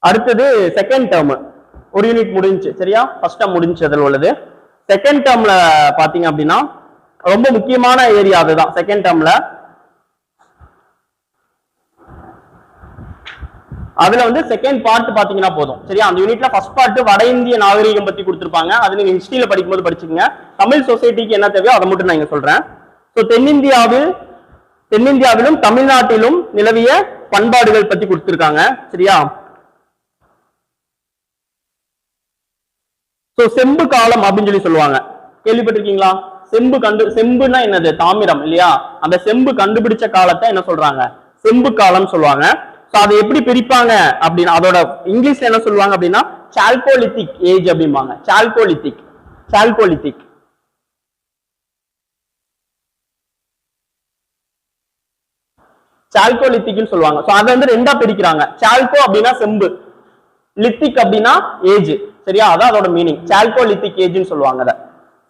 அடுத்தது செகண்ட் டேர்ம். ஒரு யூனிட் முடிஞ்சு. சரியா? ஃபர்ஸ்ட் டேர்ம் முடிஞ்சு அதில் உள்ளது. செகண்ட் டேர்ம்ல பாத்தீங்க அப்படின்னா ரொம்ப முக்கியமான ஏரியா அதுதான். செகண்ட் டேர்ம்ல அதுல வந்து செகண்ட் பார்ட் பாத்தீங்கன்னா போதும். சரியா? அந்த யூனிட்ல ஃபர்ஸ்ட் பார்ட் வட இந்திய நாகரீகம் பத்தி கொடுத்திருப்பாங்க. அது நீங்க ஹிஸ்டரியில படிக்கும்போது படிச்சுக்கங்க. தமிழ் சொசைட்டிக்கு என்ன தேவையோ அதை மட்டும் நான் இங்க சொல்றேன். ஸோ தென்னிந்தியாவிலும் தமிழ்நாட்டிலும் நிலவிய பண்பாடுகள் பத்தி கொடுத்திருக்காங்க. சரியா? சோ செம்பு காலம் அப்படின்னு சொல்லி சொல்லுவாங்க. கேள்விப்பட்டிருக்கீங்களா? செம்புனா என்னது, தாமிரம் இல்லையா? அந்த செம்பு கண்டுபிடிச்ச காலத்தை என்ன சொல்றாங்க, செம்பு காலம் சொல்லுவாங்க. சோ அதை எப்படி பிரிப்பாங்க அப்படின்னா, அதோட இங்கிலீஷ்ல என்ன சொல்லுவாங்க அப்படின்னா சால்கோலித்திக் ஏஜ் அப்படிம்பாங்க. சால்கோலித்திக்னு சொல்லுவாங்க. சோ அதை வந்து 2ஆ பிரிக்கிறாங்க. சால்கோ அப்படின்னா செம்பு, லித்திக் அப்படின்னா ஏஜ். சரியா? அதான் அதோட மீனிங். சால்கோலித்திக் ஏஜ்னு சொல்லுவாங்க அத,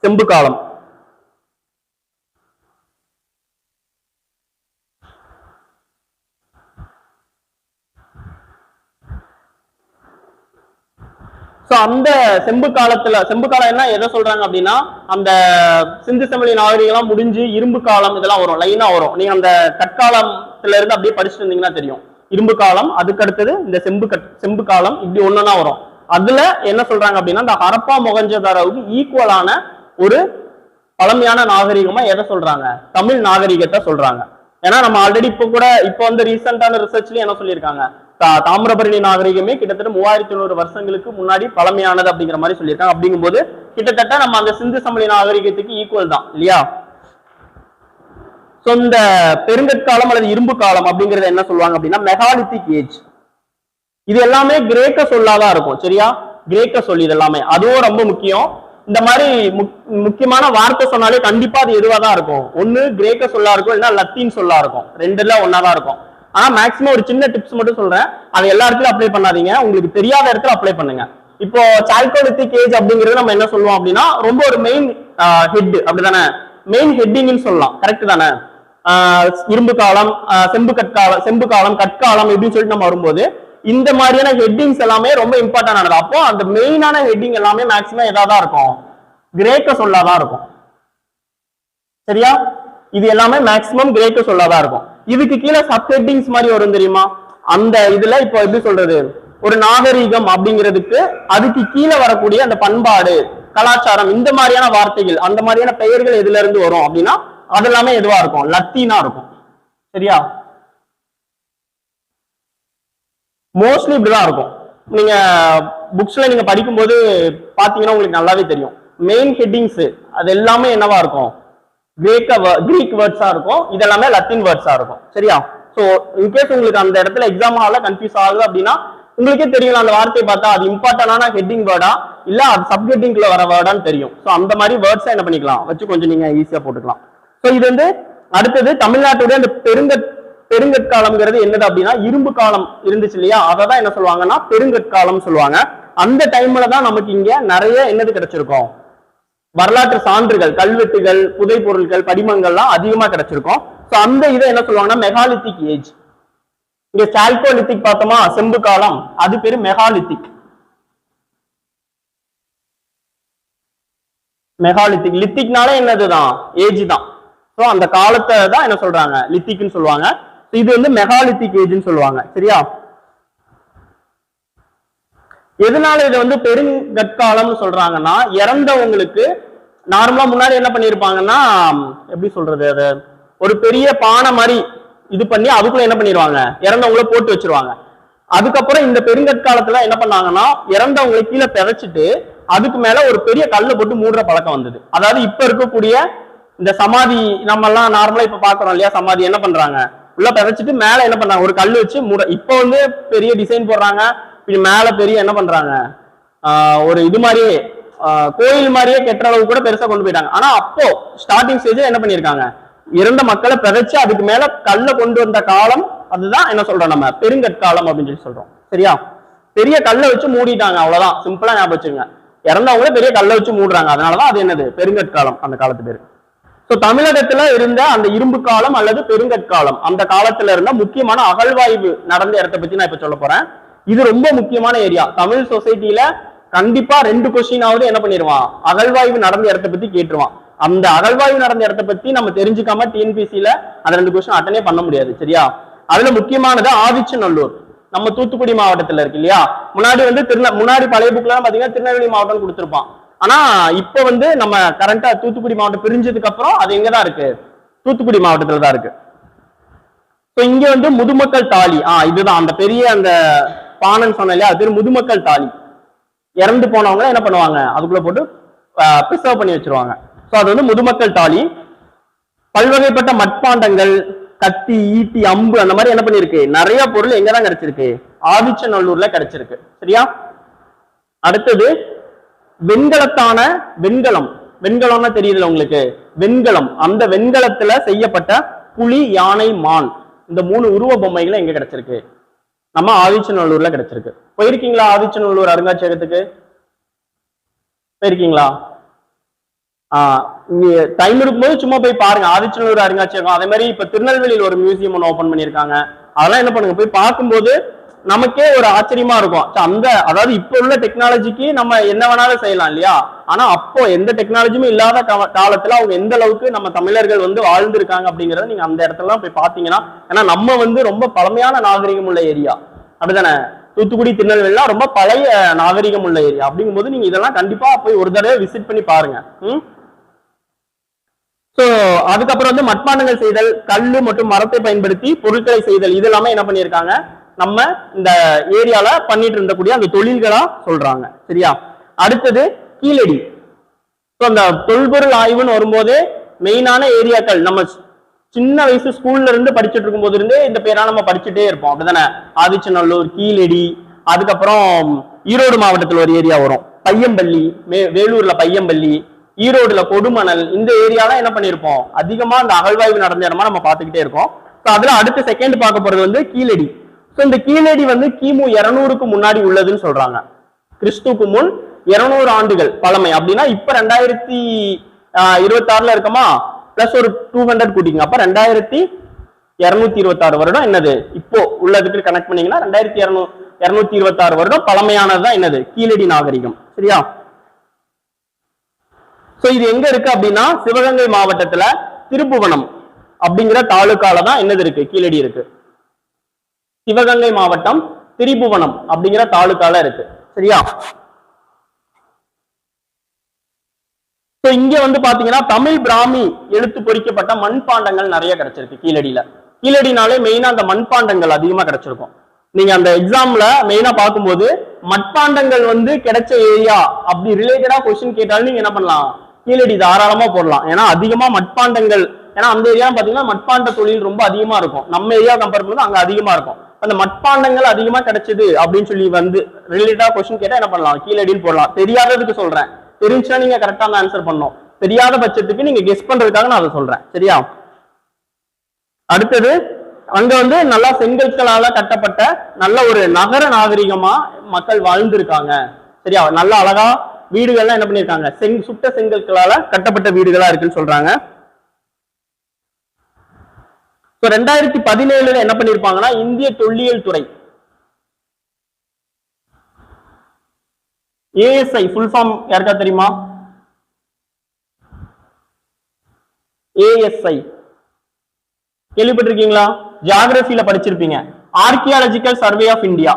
செம்பு காலம். சோ அந்த செம்பு காலம் என்ன எதை சொல்றாங்க அப்படின்னா, அந்த சிந்து சமவெளி நாகரிகம் முடிஞ்சு இரும்பு காலம் இதெல்லாம் வரும், லைனா வரும். நீங்க அந்த கற்காலத்துல இருந்து அப்படியே படிச்சுட்டு இருந்தீங்கன்னா தெரியும். இரும்பு காலம், அதுக்கு அடுத்தது இந்த செம்பு காலம், இப்படி ஒன்னொன்னா வரும். அதுல என்ன சொல்றாங்க அப்படின்னா, இந்த ஹரப்பா மொகஞ்சதாரோவுக்கு ஈக்குவலான ஒரு பழமையான நாகரிகமா எதை சொல்றாங்க, தமிழ் நாகரிகத்தை சொல்றாங்க. ஏன்னா நம்ம ஆல்ரெடி இப்போ வந்து ரீசெண்டான ரிசர்ச்லயும் என்ன சொல்லியிருக்காங்க, தாமிரபரணி நாகரிகமே கிட்டத்தட்ட 3100 வருஷங்களுக்கு முன்னாடி பழமையானது அப்படிங்கிற மாதிரி சொல்லியிருக்காங்க. அப்படிங்கும்போது கிட்டத்தட்ட நம்ம அந்த சிந்து சமவெளி நாகரிகத்துக்கு ஈக்குவல் தான் இல்லையா? சோ இந்த பெருங்கற்காலம் அல்லது இரும்பு காலம் அப்படிங்கறது என்ன சொல்லுவாங்க அப்படின்னா மெகாலித்திக் ஏஜ். இது எல்லாமே கிரேக்க சொல்லாதான் இருக்கும். சரியா? கிரேக்க சொல் இது எல்லாமே, அதுவும் ரொம்ப முக்கியம். இந்த மாதிரி முக்கியமான வார்த்தை சொன்னாலே கண்டிப்பா அது எதுவா தான் இருக்கும், ஒண்ணு கிரேக்க சொல்லா இருக்கும், இல்லைன்னா லத்தீன் சொல்லா இருக்கும். ரெண்டுல ஒன்னாதான் இருக்கும். ஆனா மேக்சிமம் ஒரு சின்ன டிப்ஸ் மட்டும் சொல்றேன், அது எல்லா இடத்துலயும் அப்ளை பண்ணாதீங்க, உங்களுக்கு தெரியாத இடத்துல அப்ளை பண்ணுங்க. இப்போ சால்கோலித்திக் ஏஜ் அப்படிங்கிறது நம்ம என்ன சொல்லுவோம் அப்படின்னா, ரொம்ப ஒரு மெயின் ஹெட் அப்படிதானே, மெயின் ஹெட்டிங்னு சொல்லலாம். கரெக்ட் தானே? இரும்பு காலம், செம்பு காலம், கற்காலம் இப்படின்னு சொல்லிட்டு நம்ம வரும்போது இந்த மாதிரியான ஹெட்டிங்ஸ் எல்லாமே ரொம்ப இம்பார்ட்டன்ட் ஆனது. அப்போ அந்த மெயினான ஹெட்டிங் எல்லாமே மேக்சிமம் எதாதான் இருக்கும், கிரேக்க சொல்லாதான் இருக்கும். சரியா? இது எல்லாமே மேக்சிமம் கிரேக்க சொல்லாதான் இருக்கும். இதுக்கு கீழே சப் ஹெட்டிங்ஸ் மாதிரி வரும் தெரியுமா? அந்த இதுல இப்போ எப்படி சொல்றது, ஒரு நாகரீகம் அப்படிங்கிறதுக்கு அதுக்கு கீழே வரக்கூடிய அந்த பண்பாடு, கலாச்சாரம், இந்த மாதிரியான வார்த்தைகள், அந்த மாதிரியான பெயர்கள் எதுல இருந்து வரும் அப்படின்னா அது எல்லாமே எதுவா இருக்கும்? லத்தீனா இருக்கும். சரியா? மோஸ்ட்லி இப்படிதான் இருக்கும். நீங்க புக்ஸ்ல நீங்க படிக்கும்போது பாத்தீங்கன்னா உங்களுக்கு நல்லாவே தெரியும். மெயின் ஹெட்டிங்ஸ் அது எல்லாமே என்னவா இருக்கும்? கிரீக் வேர்ட்ஸா இருக்கும். இதெல்லாமே லத்தீன் வேர்ட்ஸா இருக்கும். சரியா? சோ இன்கேஸ் உங்களுக்கு அந்த இடத்துல எக்ஸாம் ஹால்ல கன்ஃபியூஸ் ஆகுது அப்படின்னா உங்களுக்கே தெரியல அந்த வார்த்தையை பார்த்தா அது இம்பார்ட்டன்டான ஹெட்டிங் வேர்டா இல்ல அது சப் ஹெட்டிங்ல வர வேர்டான்னு தெரியும். சோ அந்த மாதிரி வேர்ட்ஸை என்ன பண்ணிக்கலாம் வச்சு கொஞ்சம் நீங்க ஈஸியா போட்டுக்கலாம். சோ இது வந்து அடுத்தது தமிழ்நாட்டுடைய அந்த பெருங்கற்காலம்ங்கிறது என்னது அப்படின்னா இரும்பு காலம் இருந்துச்சு இல்லையா, அததான் என்ன சொல்லுவாங்கன்னா பெருங்கற்காலம் சொல்லுவாங்க. அந்த டைம்ல தான் நமக்கு இங்க நிறைய என்னது கிடைச்சிருக்கும்? வரலாற்று சான்றுகள், கல்வெட்டுகள், புதை பொருட்கள், படிமங்கள்லாம் அதிகமா கிடைச்சிருக்கும். சோ அந்த இதை என்ன சொல்லுவாங்கன்னா மெகாலித்திக் ஏஜ். இங்க சால்கோலித்திக் பார்த்தோமா, செம்பு காலம், அது பேரு மெகாலித்திக். மெகாலித்திக் லித்திக்னாலே என்னதுதான்? ஏஜ் தான். சோ அந்த காலத்தை தான் என்ன சொல்றாங்க? லித்திக்னு சொல்லுவாங்க. இது வந்து மெகாலித்திக் ஏஜ்னு சொல்லுவாங்க. சரியா? எதனால இதை வந்து பெருங்கற்காலம்னு சொல்றாங்கன்னா இறந்தவங்களுக்கு நார்மலா முன்னாடி என்ன பண்ணிருப்பாங்கன்னா எப்படி சொல்றது, அது ஒரு பெரிய பானை மாதிரி இது பண்ணி அதுக்குள்ள என்ன பண்ணிடுவாங்க? இறந்தவங்கள போட்டு வச்சிருவாங்க. அதுக்கப்புறம் இந்த பெருங்கற்காலத்துல என்ன பண்ணாங்கன்னா இறந்தவங்களை கீழே பிதைச்சிட்டு அதுக்கு மேல ஒரு பெரிய கல்லை போட்டு மூடுற பழக்கம் வந்தது. அதாவது இப்ப இருக்கக்கூடிய இந்த சமாதி நம்ம எல்லாம் நார்மலா இப்ப பாக்குறோம் இல்லையா, சமாதி என்ன பண்றாங்க? உள்ள பிதைச்சிட்டு மேல என்ன பண்றாங்க? ஒரு கல் வச்சு மூட. இப்ப வந்து பெரிய டிசைன் போடுறாங்க, மேல பெரிய என்ன பண்றாங்க? ஒரு இது மாதிரியே கோயில் மாதிரியே கெட்டுற அளவு கூட பெருசா கொண்டு போயிட்டாங்க. ஆனா அப்போ ஸ்டார்டிங் ஸ்டேஜ் என்ன பண்ணிருக்காங்க? இறந்த மக்களை பிதைச்சு அதுக்கு மேல கல்ல கொண்டு வந்த காலம் அதுதான் என்ன சொல்றோம் நம்ம பெருங்கற்காலம் அப்படின்னு சொல்லி சொல்றோம். சரியா? பெரிய கல்லை வச்சு மூடிட்டாங்க, அவ்வளவுதான். சிம்பிளா ஞாபகம் வச்சுங்க. இறந்தவங்களே பெரிய கல்லை வச்சு மூடுறாங்க, அதனாலதான் அது என்னது பெருங்கற்காலம் அந்த காலத்து பேரு. சோ தமிழகத்துல இருந்த அந்த இரும்பு காலம் அல்லது பெருங்கற்காலம் அந்த காலத்துல இருந்த முக்கியமான அகழ்வாய்வு நடந்த இடத்தை பத்தி நான் இப்ப சொல்ல போறேன். இது ரொம்ப முக்கியமான ஏரியா. தமிழ் சொசைட்டில கண்டிப்பா 2 கொஸ்டினாவது என்ன பண்ணிடுவான்? அகழ்வாய்வு நடந்த இடத்தை பத்தி கேட்டுருவான். அந்த அகழ்வாய்வு நடந்த இடத்தை பத்தி நம்ம தெரிஞ்சுக்காம டிஎன்பிசில அந்த 2 கொஸ்டின் அட்டனே பண்ண முடியாது. சரியா? அதுல முக்கியமானது ஆதிச்சநல்லூர், நம்ம தூத்துக்குடி மாவட்டத்துல இருக்கு இல்லையா. முன்னாடி வந்து முன்னாடி பழைய புக்ல பாத்தீங்கன்னா திருநெல்வேலி மாவட்டம் கொடுத்திருப்பான். ஆனா இப்ப வந்து நம்ம கரண்டா தூத்துக்குடி மாவட்டம் பிரிஞ்சதுக்கு அப்புறம் அது எங்கதான் இருக்கு? தூத்துக்குடி மாவட்டத்துல தான் இருக்கு. இங்க வந்து முதுமக்கள் தாலி, இதுதான் அந்த பெரிய அந்த பானன் சொன்ன இல்லையா, அது பேர் முதுமக்கள் தாலி. இறந்து போனவங்க என்ன பண்ணுவாங்க? அதுக்குள்ள போட்டு பிரிசர்வ் பண்ணி வச்சிருவாங்க. சோ அது வந்து முதுமக்கள் தாலி. பல்வகைப்பட்ட மட்பாண்டங்கள், கத்தி, ஈட்டி, அம்பு, அந்த மாதிரி என்ன பண்ணிருக்கு? நிறைய பொருள் எங்கதான் கிடைச்சிருக்கு? ஆதிச்சநல்லூர்ல கிடைச்சிருக்கு. சரியா? அடுத்தது வெண்கலத்தான வெண்கலம். வெண்கலம்னா தெரியுதுல உங்களுக்கு? வெண்கலம். அந்த வெண்கலத்துல செய்யப்பட்ட புலி, யானை, மான், இந்த 3 உருவ பொம்மைகளை எங்க கிடைச்சிருக்கு? நம்ம ஆதிச்சநல்லூர்ல கிடைச்சிருக்கு. போயிருக்கீங்களா ஆதிச்சநல்லூர் அருங்காட்சியகத்துக்கு? போயிருக்கீங்களா? டைம் இருக்கும்போது சும்மா போய் பாருங்க ஆதிச்சநல்லூர் அருங்காட்சியகம். அதே மாதிரி இப்ப திருநெல்வேலியில் ஒரு மியூசியம் ஒன்று ஓபன் பண்ணிருக்காங்க. அதெல்லாம் என்ன பண்ணுங்க, போய் பார்க்கும்போது நமக்கே ஒரு ஆச்சரியமா இருக்கும். அந்த அதாவது இப்ப உள்ள டெக்னாலஜிக்கு நம்ம என்ன வேணாலும் செய்யலாம் இல்லையா. ஆனா அப்போ எந்த டெக்னாலஜியுமே இல்லாத காலத்துல அவங்க எந்த அளவுக்கு நம்ம தமிழர்கள் வந்து வாழ்ந்திருக்காங்க அப்படிங்கறத நீங்க அந்த இடத்துல போய் பாத்தீங்கன்னா, ஏன்னா நம்ம வந்து ரொம்ப பழமையான நாகரிகம் உள்ள ஏரியா அப்படிதானே. தூத்துக்குடி, திருநெல்வேலிலாம் ரொம்ப பழைய நாகரிகம் உள்ள ஏரியா. அப்படிங்கும்போது நீங்க இதெல்லாம் கண்டிப்பா போய் ஒரு தடவை விசிட் பண்ணி பாருங்க. சோ அதுக்கப்புறம் வந்து மட்பாண்டங்கள் செய்தல், கல்லு மற்றும் மரத்தை பயன்படுத்தி பொருட்களை செய்தல், இது எல்லாமே என்ன பண்ணியிருக்காங்க? நம்ம இந்த ஏரியால பண்ணிட்டு இருந்தக்கூடிய அந்த தொழில்களா சொல்றாங்க. சரியா? அடுத்தது கீழடி. அந்த தொல்பொருள் ஆய்வுன்னு வரும்போது மெயினான ஏரியாக்கள் நம்ம சின்ன வயசு ஸ்கூல்ல இருந்து படிச்சுட்டு இருக்கும் போது இருந்தே இந்த பேரா நம்ம படிச்சுட்டே இருப்போம் அப்படிதானே. ஆதிச்சநல்லூர், கீழடி, அதுக்கப்புறம் ஈரோடு மாவட்டத்தில் ஒரு ஏரியா வரும் பையம்பள்ளி, வேலூர்ல பையம்பள்ளி, ஈரோடுல கொடுமணல், இந்த ஏரியாலாம் என்ன பண்ணிருப்போம்? அதிகமா அந்த அகழ்வாய்வு நடந்த இடமா நம்ம பார்த்துக்கிட்டே இருக்கோம். அதுல அடுத்த செகண்ட் பார்க்க போறது வந்து கீழடி. இந்த கீழடி வந்து கிமு 200க்கு முன்னாடி உள்ளதுன்னு சொல்றாங்க. கிறிஸ்துக்கு முன் 200 ஆண்டுகள் பழமை. அப்படின்னா இப்ப 2026ல இருக்கமா, பிளஸ் ஒரு 200 கூட்டிங்க, அப்ப 2226 வருடம் என்னது இப்போ உள்ளதுக்கு கனெக்ட் பண்ணீங்கன்னா 2226 வருடம் பழமையானதுதான் என்னது கீழடி நாகரிகம். சரியா? சோ இது எங்க இருக்கு அப்படின்னா சிவகங்கை மாவட்டத்துல திருப்புவனம் அப்படிங்கிற தாலுக்கால தான் என்னது இருக்கு? கீழடி இருக்கு. சிவகங்கை மாவட்டம் திரிபுவனம் அப்படிங்கிற தாலுக்கால இருக்கு. சரியா? இங்க வந்து பாத்தீங்கன்னா தமிழ் பிராமி எழுத்து பொறிக்கப்பட்ட மண்பாண்டங்கள் நிறைய கிடைச்சிருக்கு கீழடியில. கீழடினாலே மெயினா அந்த மண்பாண்டங்கள் அதிகமா கிடைச்சிருக்கும். நீங்க அந்த எக்ஸாம்ல மெயினா பார்க்கும்போது மட்பாண்டங்கள் வந்து கிடைச்ச ஏரியா அப்படி ரிலேட்டடா கொஸ்டின் கேட்டாலும் நீங்க என்ன பண்ணலாம், கீழடி தாராளமா போடலாம். ஏன்னா அதிகமா மட்பாண்டங்கள், ஏன்னா அந்த ஏரியா பாத்தீங்கன்னா மட்பாண்ட தொழில் ரொம்ப அதிகமா இருக்கும். நம்ம ஏரியா கம்பேர் பண்ணும்போது அங்க அதிகமா இருக்கும். அந்த மட்பாண்டங்கள் அதிகமா கிடைச்சது அப்படின்னு சொல்லி வந்து ரிலேட்டடா கொஸ்டின் கேட்டா என்ன பண்ணலாம், கீழடின்னு போடலாம். தெரியாததுக்கு சொல்றேன், தெரிஞ்சுன்னா நீங்க கரெக்டா ஆன்சர் பண்ணணும். தெரியாத பட்சத்துக்கு நீங்க கெஸ் பண்றதுக்காக நான் அதை சொல்றேன். சரியா? அடுத்தது அங்க வந்து நல்லா செங்கற்களால கட்டப்பட்ட நல்ல ஒரு நகர நாகரிகமா மக்கள் வாழ்ந்திருக்காங்க. சரியா? நல்ல அழகா வீடுகள்லாம் என்ன பண்ணிருக்காங்க, சுட்ட செங்கற்களால கட்டப்பட்ட வீடுகளா இருக்குன்னு சொல்றாங்க. 2017 என்ன பண்ணிருப்பாங்கன்னா இந்திய தொல்லியல் துறை ஏஎஸ்ஐ ஃபுல் ஃபார்ம் யாருக்கா தெரியுமா? ஏஎஸ்ஐ கேள்விப்பட்டிருக்கீங்களா? ஜியோகிராஃபில படிச்சிருப்பீங்க. Archaeological survey of India.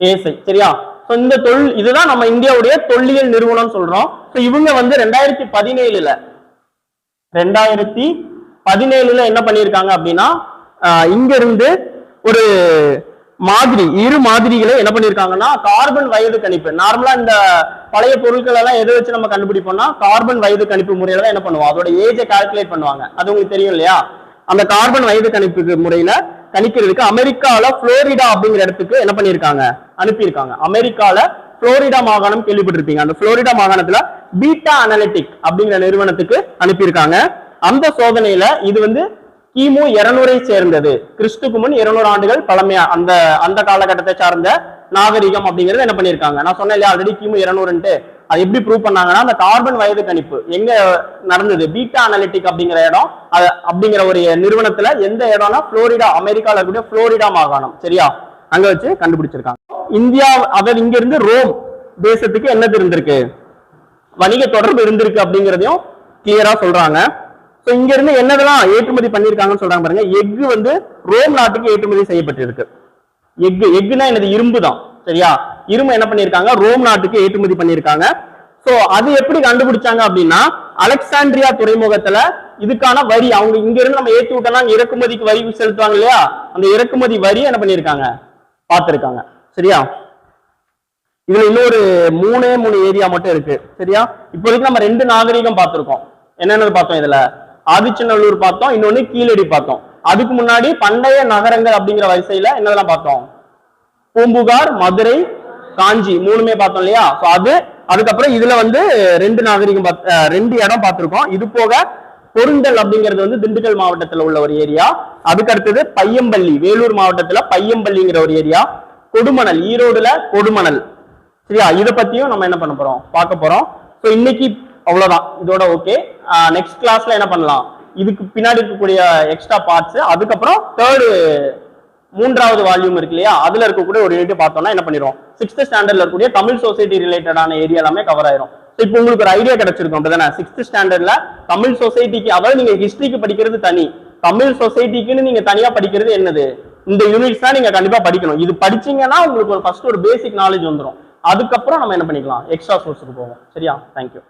ASI. சரியா? இந்த இதுதான் நம்ம இந்தியாவுடைய தொல்லியல் நிறுவனம் சொல்றோம். இவங்க வந்து 2017 என்ன பண்ணிருக்காங்க அப்படின்னா இங்க இருந்து ஒரு மாதிரி இரு மாதிரிகளை என்ன பண்ணிருக்காங்கன்னா கார்பன் வயது கணிப்பு. நார்மலா இந்த பழைய பொருட்கள் எல்லாம் எதை வச்சு நம்ம கண்டுபிடிப்போம்னா கார்பன் வயது கணிப்பு முறையில தான் என்ன பண்ணுவோம், அதோட ஏஜை கால்குலேட் பண்ணுவாங்க. அது உங்களுக்கு தெரியும் இல்லையா? அந்த கார்பன் வயது கணிப்பு முறையில கணிக்கிறதுக்கு அமெரிக்கால புளோரிடா அப்படிங்கிற இடத்துக்கு என்ன பண்ணிருக்காங்க, அனுப்பியிருக்காங்க. அமெரிக்கால புளோரிடா மாகாணம் கேள்விப்பட்டிருப்பீங்க. அந்த புளோரிடா மாகாணத்துல பீட்டா அனலிட்டிக் அப்படிங்கிற நிறுவனத்துக்கு அனுப்பியிருக்காங்க. அந்த சோதனையில இது வந்து கிமு 200 சேர்ந்தது, கிறிஸ்துக்கு முன் 200 ஆண்டுகள் பழமையா அந்த காலகட்டத்தை சார்ந்த நாகரிகம் அப்படிங்கறது என்ன பண்ணிருக்காங்க. நான் சொன்னேன் இல்லையா ஆல்ரெடி கிமு 200. அது எப்படி ப்ரூவ் பண்ணாங்கன்னா அந்த கார்பன் வயது கணிப்பு எங்க நடந்தது, பீட்டா அனலிட்டிக் அப்படிங்கிற இடம், அப்படிங்கிற ஒரு நிறுவனத்துல எந்த இடம்னா புளோரிடா, அமெரிக்கால இருக்கக்கூடிய புளோரிடா மாகாணம். சரியா? அங்க வச்சு கண்டுபிடிச்சிருக்காங்க. இந்தியா அதாவது இங்க இருந்து ரோம் தேசத்துக்கு என்னது இருந்திருக்கு, வணிக தொடர்பு இருந்திருக்கு அப்படிங்கிறதையும் கிளியரா சொல்றாங்க. இங்க இருந்து என்னதெல்லாம் ஏற்றுமதி பண்ணிருக்காங்கன்னு சொல்றாங்க பாருங்க. எஃகு வந்து ரோம் நாட்டுக்கு ஏற்றுமதி செய்யப்பட்டிருக்கு. எஃகுனா என்னது, இரும்பு தான். சரியா? இரும்பு என்ன பண்ணிருக்காங்க, ரோம் நாட்டுக்கு ஏற்றுமதி பண்ணிருக்காங்க. சோ அது எப்படி கண்டுபிடிச்சாங்க அப்படின்னா அலெக்சாண்ட்ரியா துறைமுகத்துல இதுக்கான வரி அவங்க இங்க இருந்து நம்ம ஏற்றி விட்டோம்னா இறக்குமதிக்கு வரி செலுத்துவாங்க இல்லையா, அந்த இறக்குமதி வரி என்ன பண்ணிருக்காங்க பார்த்திருக்காங்க. சரியா? இதுல இன்னொரு 3 ஏரியா மட்டும் இருக்கு. சரியா? இப்போதைக்கு நம்ம 2 நாகரிகம் பார்த்திருக்கோம். என்னென்ன பார்த்தோம், இதுல ஆதிச்சநல்லூர் பார்த்தோம், இன்னொன்னு கீழடி பார்த்தோம். அதுக்கு முன்னாடி பண்டைய நகரங்கள் அப்படிங்கிற வரிசையில என்னதெல்லாம் பார்த்தோம், பூம்புகார், மதுரை, காஞ்சி 3மே பார்த்தோம் இல்லையா? அதுக்கப்புறம் இதுல வந்து 2 நாகரிகம் 2 இடம் பார்த்திருக்கோம். இது போக பொருந்தல் அப்படிங்கிறது வந்து திண்டுக்கல் மாவட்டத்துல உள்ள ஒரு ஏரியா. அதுக்கு அடுத்தது பையம்பள்ளி, வேலூர் மாவட்டத்துல பையம்பள்ளிங்கிற ஒரு ஏரியா. கொடுமணல், ஈரோடுல கொடுமணல். சரியா? இதை பத்தியும் நம்ம என்ன பண்ண போறோம், பார்க்க போறோம். இன்னைக்கு அவ்வளவுதான், இதோட ஓகே. நெக்ஸ்ட் கிளாஸ்ல என்ன பண்ணலாம், இதுக்கு பின்னாடி இருக்கக்கூடிய எக்ஸ்ட்ரா பார்ட்ஸ், அதுக்கப்புறம் 3வது வால்யூம் இருக்கு இல்லையா, அதுல இருக்கக்கூடிய ஒரு யூனிட் பார்த்தோம்னா என்ன பண்ணிரும், 6th ஸ்டாண்டர்ட்ல இருக்கக்கூடிய தமிழ் சொசைட்டி ரிலேட்டடான ஏரியா எல்லாமே கவர் ஆயிரும். இப்போ உங்களுக்கு ஒரு ஐடியா கிடைச்சிருக்கும் அப்படிதானே, 6th ஸ்டாண்டர்ட்ல தமிழ் சொசைட்டிக்கு, அதாவது நீங்க ஹிஸ்டரிக்கு படிக்கிறது தனி, தமிழ் சொசைட்டிக்குன்னு நீங்க தனியா படிக்கிறது என்னது, இந்த யூனிட்ஸ் தான் நீங்க கண்டிப்பா படிக்கணும். இது படிச்சீங்கன்னா உங்களுக்கு ஃபர்ஸ்ட் ஒரு பேசிக் நாலேஜ் வந்துடும். அதுக்கப்புறம் நம்ம என்ன பண்ணிக்கலாம், எக்ஸ்ட்ரா சோர்ஸுக்கு போவோம். சரியா? தேங்க்யூ.